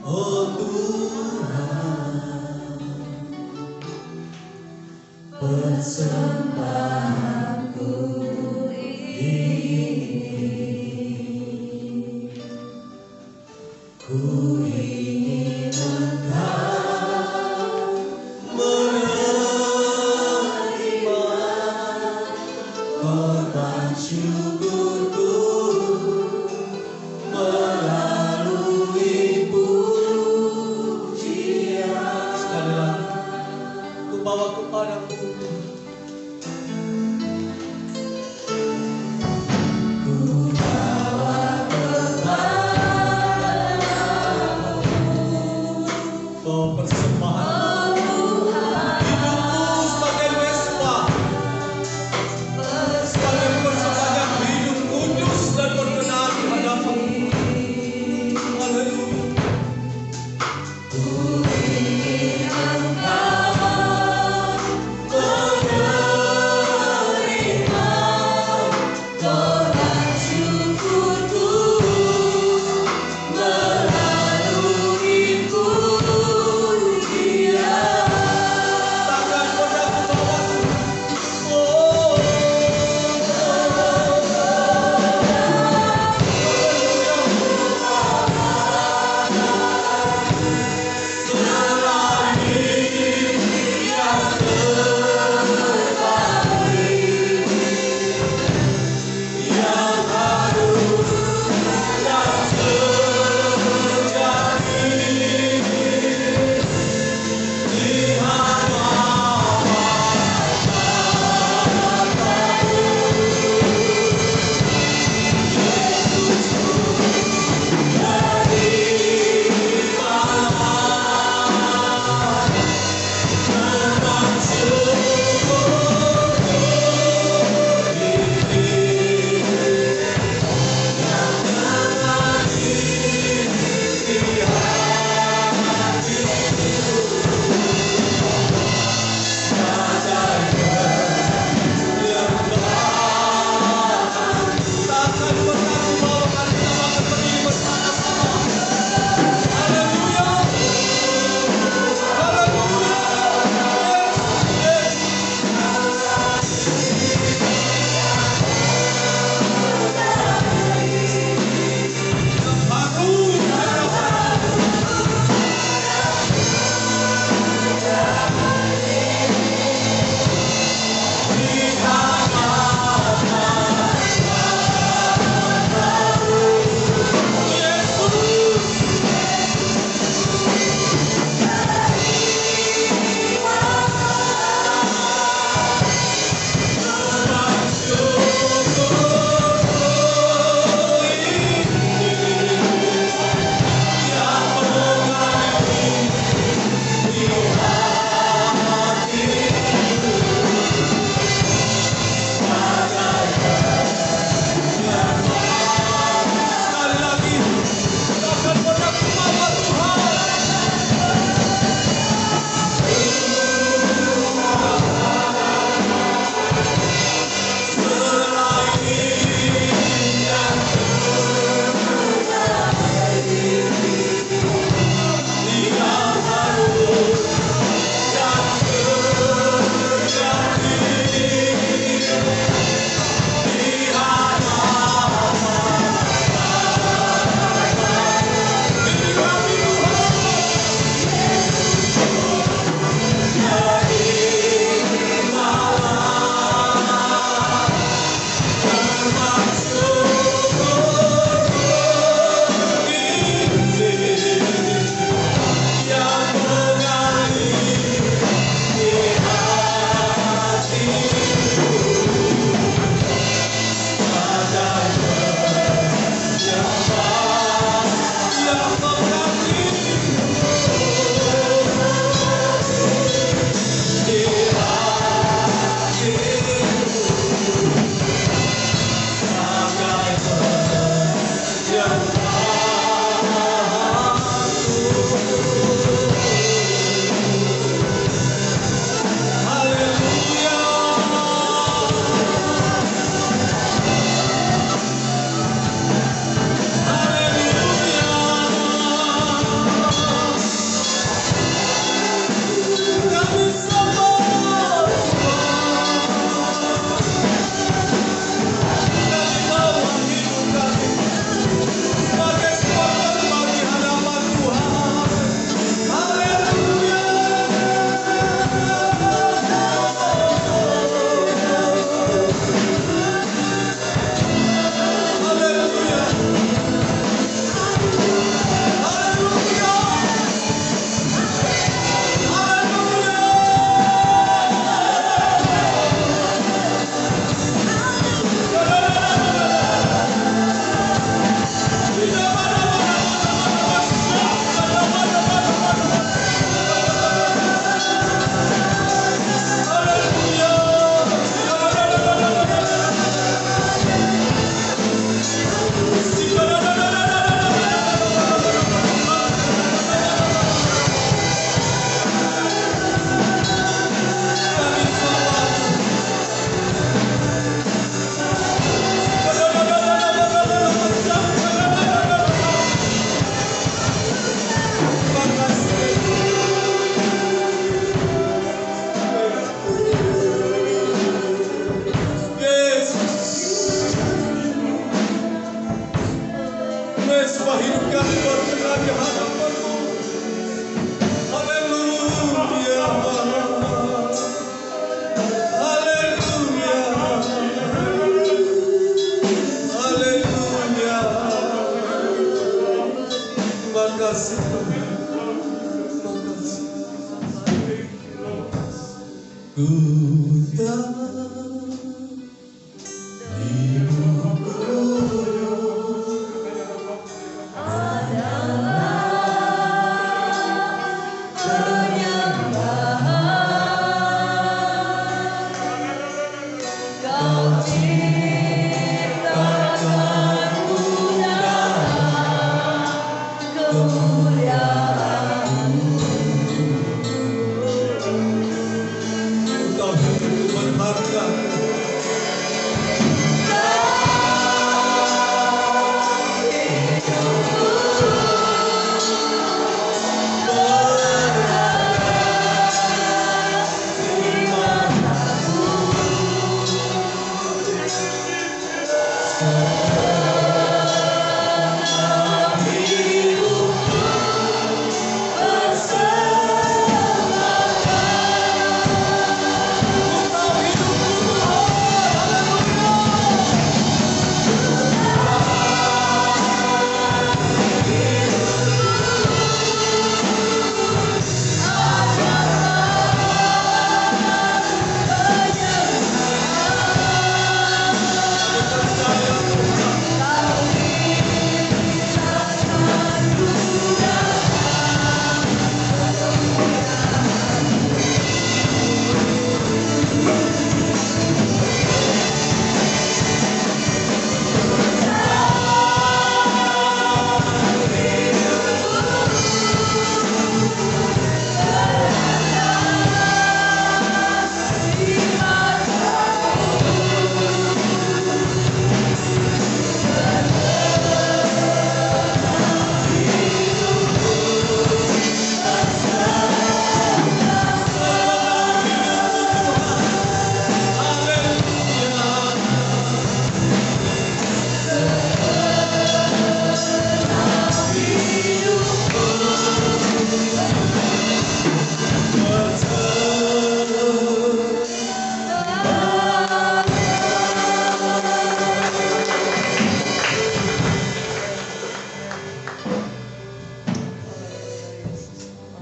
oh Tuhan, persembahanku ini. Ku ingin Engkau menerima korban syukurku melalui pujian. Sekali lagi, ku bawa kepadamu. Oh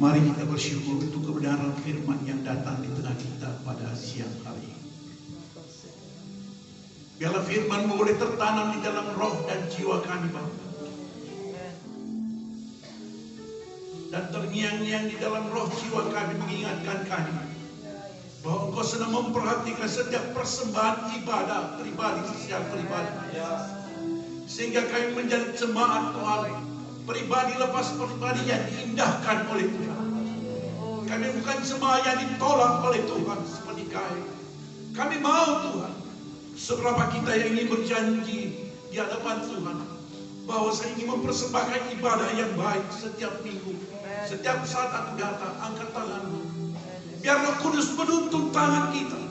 Mari kita bersyukur untuk kebenaran firman yang datang di tengah kita pada siang hari ini. Biarlah firman boleh tertanam di dalam roh dan jiwa kami, Bapa. Dan terngiang-ngiang di dalam roh jiwa kami mengingatkan kami bahwa Engkau sedang memperhatikan setiap persembahan ibadah pribadi secara pribadi. Sehingga kami menjadi jemaat Tuhan, pribadi lepas pribadi yang diindahkan oleh Tuhan. Kami bukan jemaat yang ditolak oleh Tuhan seperti kami mau Tuhan, seberapa kita yang ingin berjanji di hadapan Tuhan bahwa saya ingin mempersembahkan ibadah yang baik setiap minggu, setiap saat aku datang, angkat tanganmu. Biar Roh Kudus menuntun tangan kita,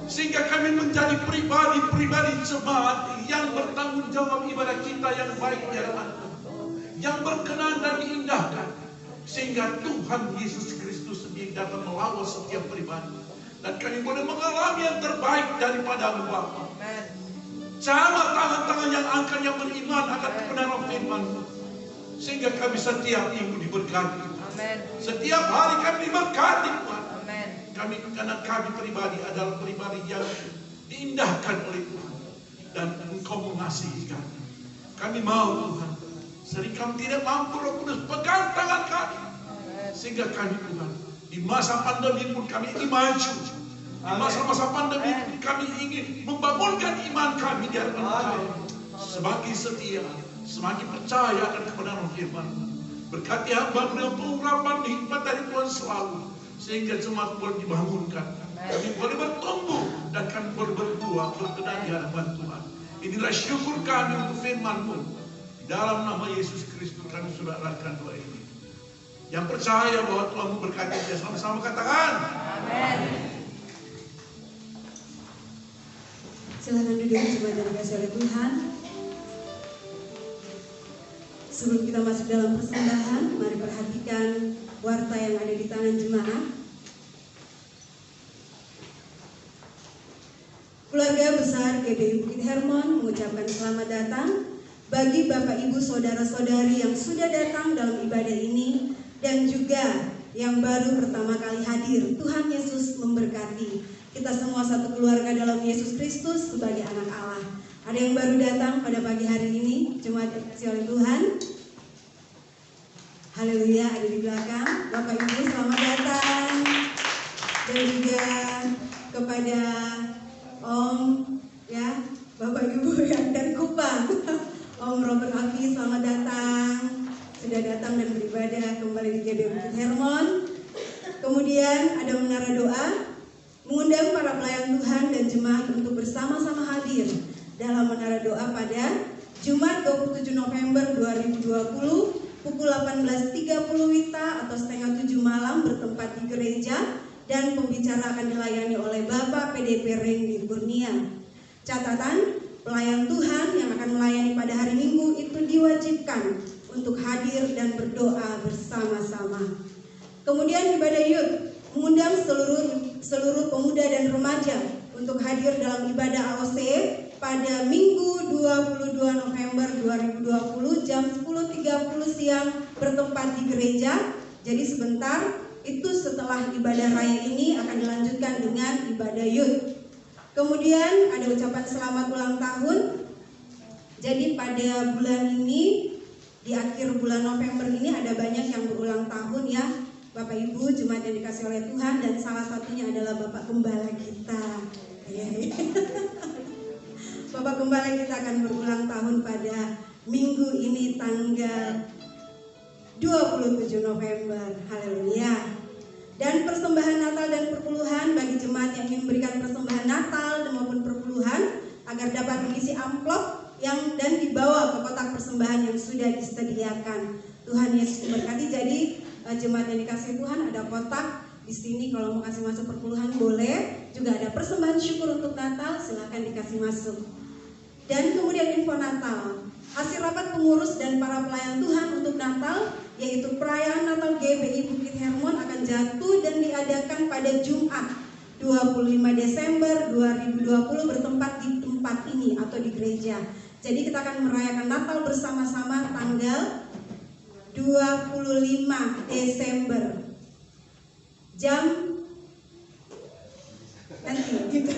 sehingga kami menjadi pribadi-pribadi jemaat yang bertanggung jawab ibadah kita yang baik di hadapan Tuhan, yang berkenan dan diindahkan, sehingga Tuhan Yesus Kristus sendiri dapat melawat setiap pribadi, dan kami boleh mengalami yang terbaik daripada-Mu, Bapa. Jamah tangan-tangan yang angkat yang beriman akan kebenaran firman-Mu, sehingga kami setiap minggu diberkati. Setiap hari kami diberkati, Tuhan. Karena kami pribadi adalah pribadi yang diindahkan oleh Tuhan, dan Engkau mengasihi kami. Kami mau, Tuhan, sering kami tidak mampu, Roh Kudus pegang tangan kami, sehingga kami, Tuhan, di masa pandemi pun kami ingin maju. Di masa-masa pandemi pun kami ingin membangunkan iman kami di hadapan Tuhan, semakin setia, semakin percaya akan kebenaran firman-Mu. Berkati hamba dengan pengurapan hikmat dari Tuhan selalu, sehingga jemaat boleh dibangunkan, kami boleh bertumbuh, dan kami boleh berbuah berkenan di hadapan Tuhan. Inilah syukur kami untuk firman-Mu. Dalam nama Yesus Kristus kami sudah lakukan doa ini. Yang percaya bahwa Tuhan memberkati dia, sama-sama katakan amin. Silakan duduk jemaat yang dikasihi oleh Tuhan. Sebelum kita masuk dalam persembahan, mari perhatikan warta yang ada di tangan jemaat. Keluarga besar GBI Bukit Hermon mengucapkan selamat datang bagi Bapak Ibu Saudara-saudari yang sudah datang dalam ibadah ini, dan juga yang baru pertama kali hadir. Tuhan Yesus memberkati. kita semua satu keluarga dalam Yesus Kristus sebagai anak Allah. Ada yang baru datang pada pagi hari ini, jemaat yang dikasihi oleh Tuhan. Haleluya, ada di belakang. Bapak Ibu selamat datang. Dan juga kepada Om, ya, Bapak Ibu yang dari Kupang, Om Robert Afi selamat datang. Sudah datang dan beribadah kembali di GBI Bukit Hermon. Kemudian ada menara doa, mengundang para pelayan Tuhan dan jemaat untuk bersama-sama hadir dalam menara doa pada Jumat 27 November 2020 pukul 18.30 WITA atau setengah 7 malam bertempat di gereja, dan pembicara akan dilayani oleh Bapak PDP Randy Kurnia. Catatan, pelayan Tuhan yang akan melayani pada hari Minggu itu diwajibkan untuk hadir dan berdoa bersama-sama. Kemudian ibadah youth mengundang seluruh pemuda dan remaja untuk hadir dalam ibadah AOC pada Minggu 22 November 2020 jam 10.30 siang bertempat di gereja. Jadi sebentar itu setelah ibadah raya ini akan dilanjutkan dengan ibadah youth. Kemudian ada ucapan selamat ulang tahun. Jadi pada bulan ini, di akhir bulan November ini ada banyak yang berulang tahun ya Bapak Ibu jemaat yang dikasihi oleh Tuhan, dan salah satunya adalah Bapak Gembala kita. Bapak Gembala kita akan berulang tahun pada minggu ini tanggal 27 November. Haleluya. Dan persembahan Natal dan perpuluhan bagi jemaat yang ingin memberikan persembahan Natal dan maupun perpuluhan agar dapat mengisi amplop yang dan dibawa ke kotak persembahan yang sudah disediakan. Tuhan Yesus memberkati. Jadi jemaat yang dikasihi Tuhan, ada kotak di sini, kalau mau kasih masuk perpuluhan boleh. Juga ada persembahan syukur untuk Natal, silahkan dikasih masuk. Dan kemudian info Natal, hasil rapat pengurus dan para pelayan Tuhan untuk Natal, yaitu perayaan Natal GBI Bukit Hermon akan jatuh dan diadakan pada Jumat 25 Desember 2020 bertempat di tempat ini atau di gereja. Jadi kita akan merayakan Natal bersama-sama tanggal 25 Desember jam nanti gitu.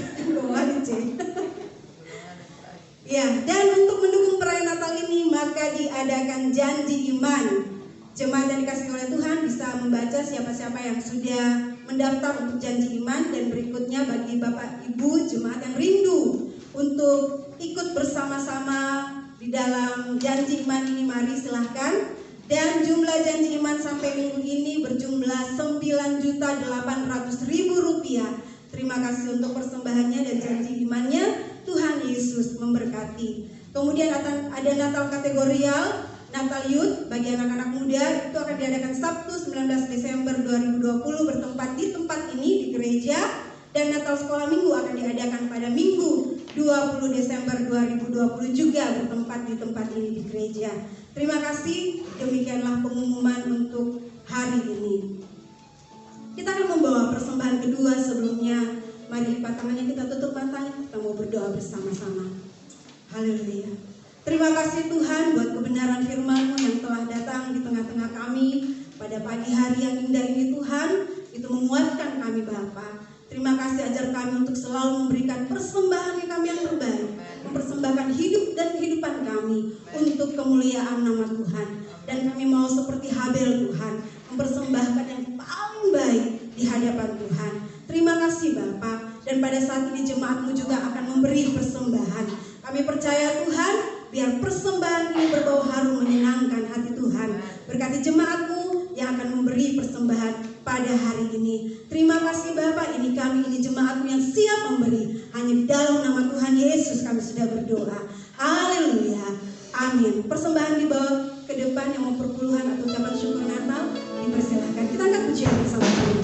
Ya, dan untuk mendukung perayaan Natal ini maka diadakan janji iman. Jemaat yang dikasihi oleh Tuhan bisa membaca siapa-siapa yang sudah mendaftar untuk janji iman, dan berikutnya bagi Bapak Ibu jemaat yang rindu untuk ikut bersama-sama di dalam janji iman ini, mari silahkan. Dan jumlah janji iman sampai minggu ini berjumlah 9.800.000 rupiah. Terima kasih untuk persembahannya dan janji imannya. Tuhan Yesus memberkati. Kemudian ada Natal kategorial, Natal Youth bagi anak-anak muda itu akan diadakan Sabtu 19 Desember 2020 bertempat di tempat ini di gereja, dan Natal Sekolah Minggu akan diadakan pada Minggu 20 Desember 2020 juga bertempat di tempat ini di gereja. Terima kasih, demikianlah pengumuman untuk hari ini. Kita akan membawa persembahan kedua. Sebelumnya mari lipat tangannya, kita tutup matanya, kita mau berdoa bersama-sama. Haleluya. Terima kasih Tuhan buat kebenaran firman-Mu yang telah datang di tengah-tengah kami pada pagi hari yang indah ini Tuhan. Itu menguatkan kami Bapa. Terima kasih, ajar kami untuk selalu memberikan persembahan kami yang terbaik, mempersembahkan hidup dan kehidupan kami untuk kemuliaan nama Tuhan. Dan kami mau seperti Habel Tuhan, mempersembahkan yang paling baik di hadapan Tuhan. Terima kasih Bapa. Dan pada saat ini jemaat-Mu juga akan memberi persembahan. Kami percaya Tuhan, biar persembahan ini berbau harum menyenangkan hati Tuhan. Berkati jemaat-Mu yang akan memberi persembahan pada hari ini. Terima kasih Bapak, ini kami, ini jemaat-Mu yang siap memberi. Hanya di dalam nama Tuhan Yesus kami sudah berdoa. Haleluya. Amin. Persembahan dibawa ke depan yang mau perpuluhan atau ucapan syukur Natal, dipersilakan. Kita angkat pujian bersama-sama.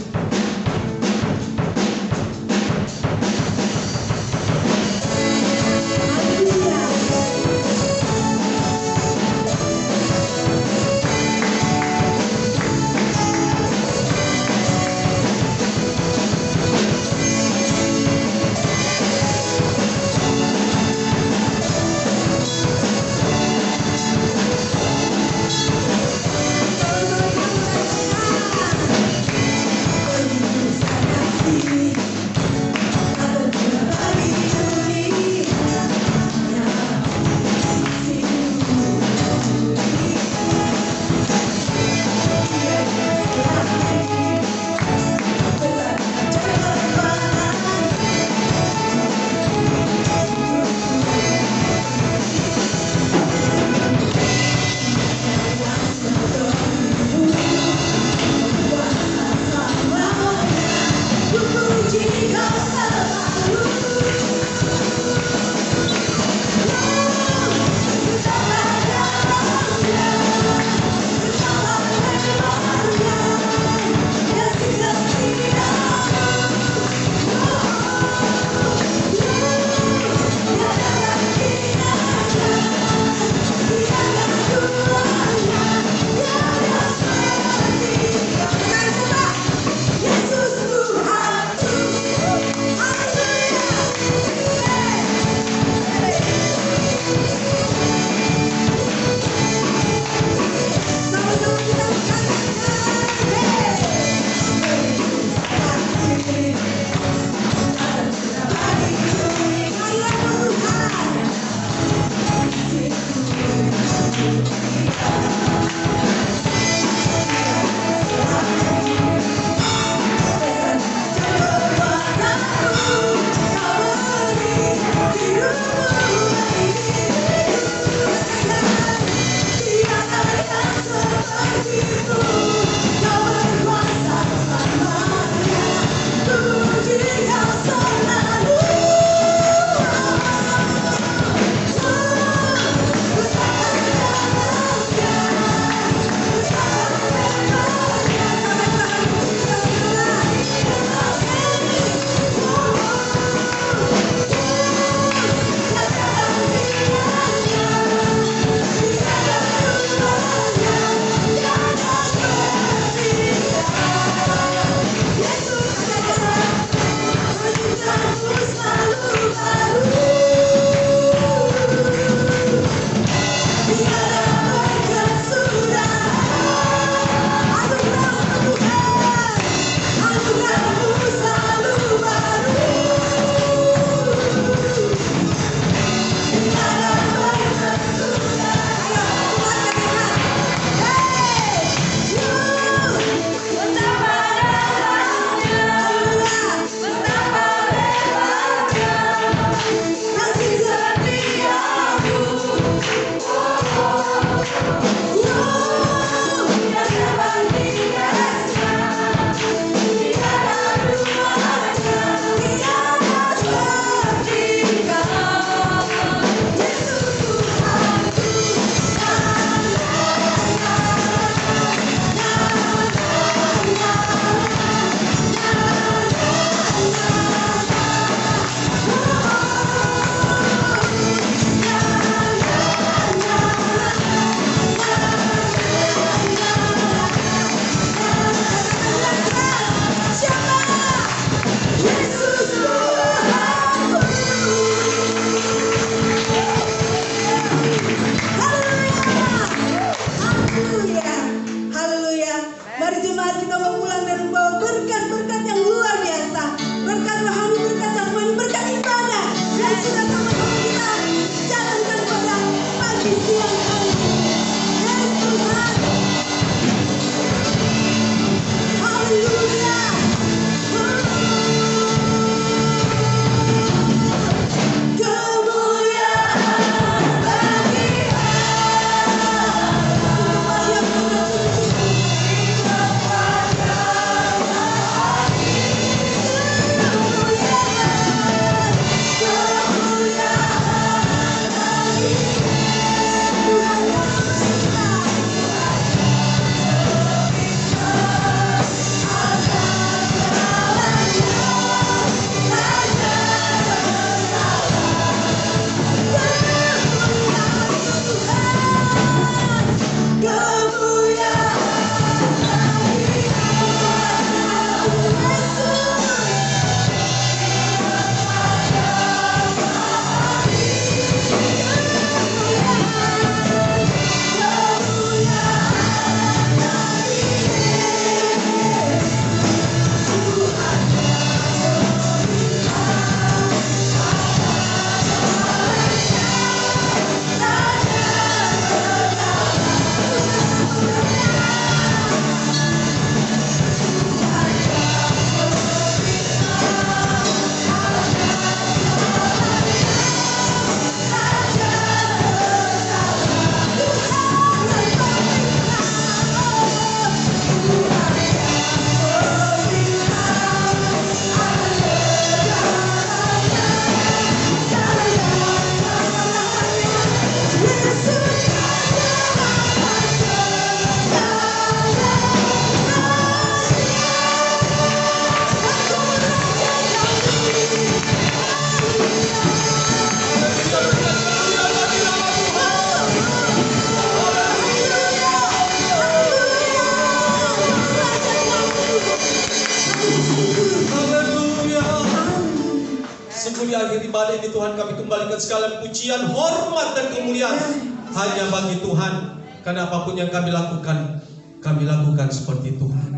Sungguh di akhir ibadah ini Tuhan, kami kembalikan segala pujian, hormat dan kemuliaan hanya bagi Tuhan. Karena apapun yang kami lakukan seperti Tuhan.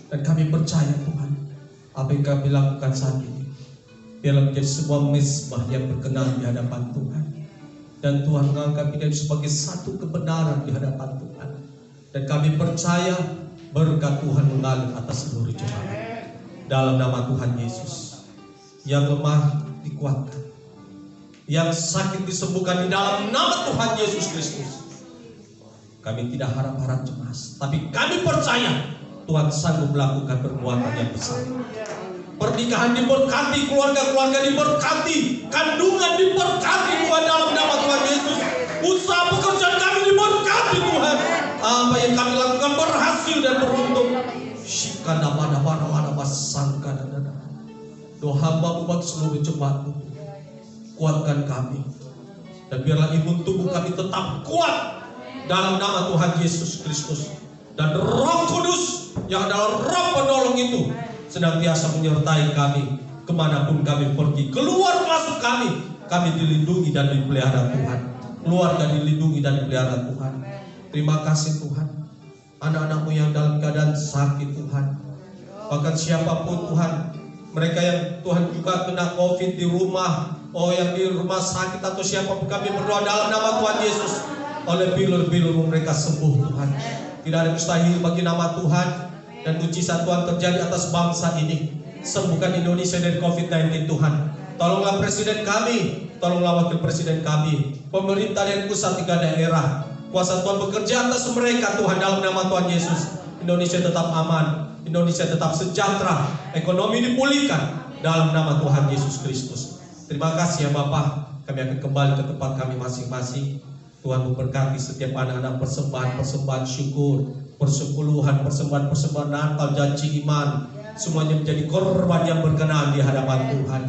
Dan kami percaya Tuhan, apa yang kami lakukan saat ini biarlah menjadi sebuah mezbah yang berkenan di hadapan Tuhan. Dan Tuhan mengangkat kita sebagai satu kebenaran di hadapan Tuhan. Dan kami percaya berkat Tuhan mengalir atas seluruh jemaat. Dalam nama Tuhan Yesus. Yang lemah dikuatkan, yang sakit disembuhkan di dalam nama Tuhan Yesus Kristus. Kami tidak harap-harap cemas, tapi kami percaya Tuhan sanggup melakukan perbuatan yang besar. Pernikahan diberkati, keluarga-keluarga diberkati, kandungan diberkati Tuhan dalam nama Tuhan Yesus. Usaha pekerjaan kami diberkati Tuhan. Apa yang kami lakukan berhasil dan beruntung. Shikana mana sangka dan doa hamba-Mu bagi seluruh jemaat-Mu. Kuatkan kami, dan biarlah imun tubuh kami tetap kuat dalam nama Tuhan Yesus Kristus. Dan Roh Kudus yang adalah Roh penolong itu senantiasa menyertai kami kemanapun kami pergi, keluar masuk kami dilindungi dan dipelihara Tuhan. Keluarga dilindungi dan dipelihara Tuhan. Terima kasih Tuhan. Anak-anak-Mu yang dalam keadaan sakit Tuhan, bahkan siapapun Tuhan, mereka yang Tuhan juga kena COVID di rumah, yang di rumah sakit atau siapapun, kami berdoa dalam nama Tuhan Yesus, oleh bilur-bilur mereka sembuh Tuhan. Tidak ada mustahil bagi nama Tuhan, dan mujizat Tuhan terjadi atas bangsa ini. Sembuhkan Indonesia dari COVID-19 Tuhan. Tolonglah presiden kami, tolonglah wakil presiden kami, pemerintah dari pusat hingga daerah. Kuasa Tuhan bekerja atas mereka Tuhan dalam nama Tuhan Yesus. Indonesia tetap aman, Indonesia tetap sejahtera, ekonomi dipulihkan dalam nama Tuhan Yesus Kristus. Terima kasih ya Bapak. Kami akan kembali ke tempat kami masing-masing. Tuhan memberkati setiap anak-anak, persembahan syukur, persepuluhan, persembahan Natal, janji iman, semuanya menjadi korban yang berkenan di hadapan Tuhan.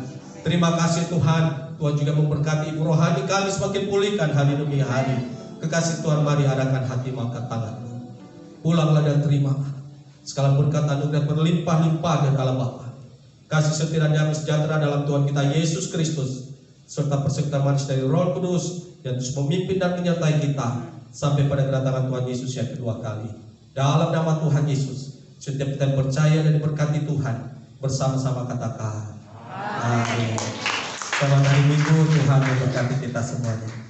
Terima kasih Tuhan. Tuhan juga memberkati ibu rohani kami semakin pulihkan hari demi hari. Kekasih Tuhan, mari arahkan hati, angkat tanganmu. Pulanglah dan terima segala berkat anugerah berlimpah-limpah dari Allah Bapa, kasih setia dan damai sejahtera dalam Tuhan kita Yesus Kristus, serta persertaan manis dari Roh Kudus yang terus memimpin dan menyertai kita sampai pada kedatangan Tuhan Yesus yang kedua kali. Dalam nama Tuhan Yesus, setiap kita yang percaya dan diberkati Tuhan, bersama-sama katakan amin. Selamat hari Minggu, Tuhan memberkati kita semuanya.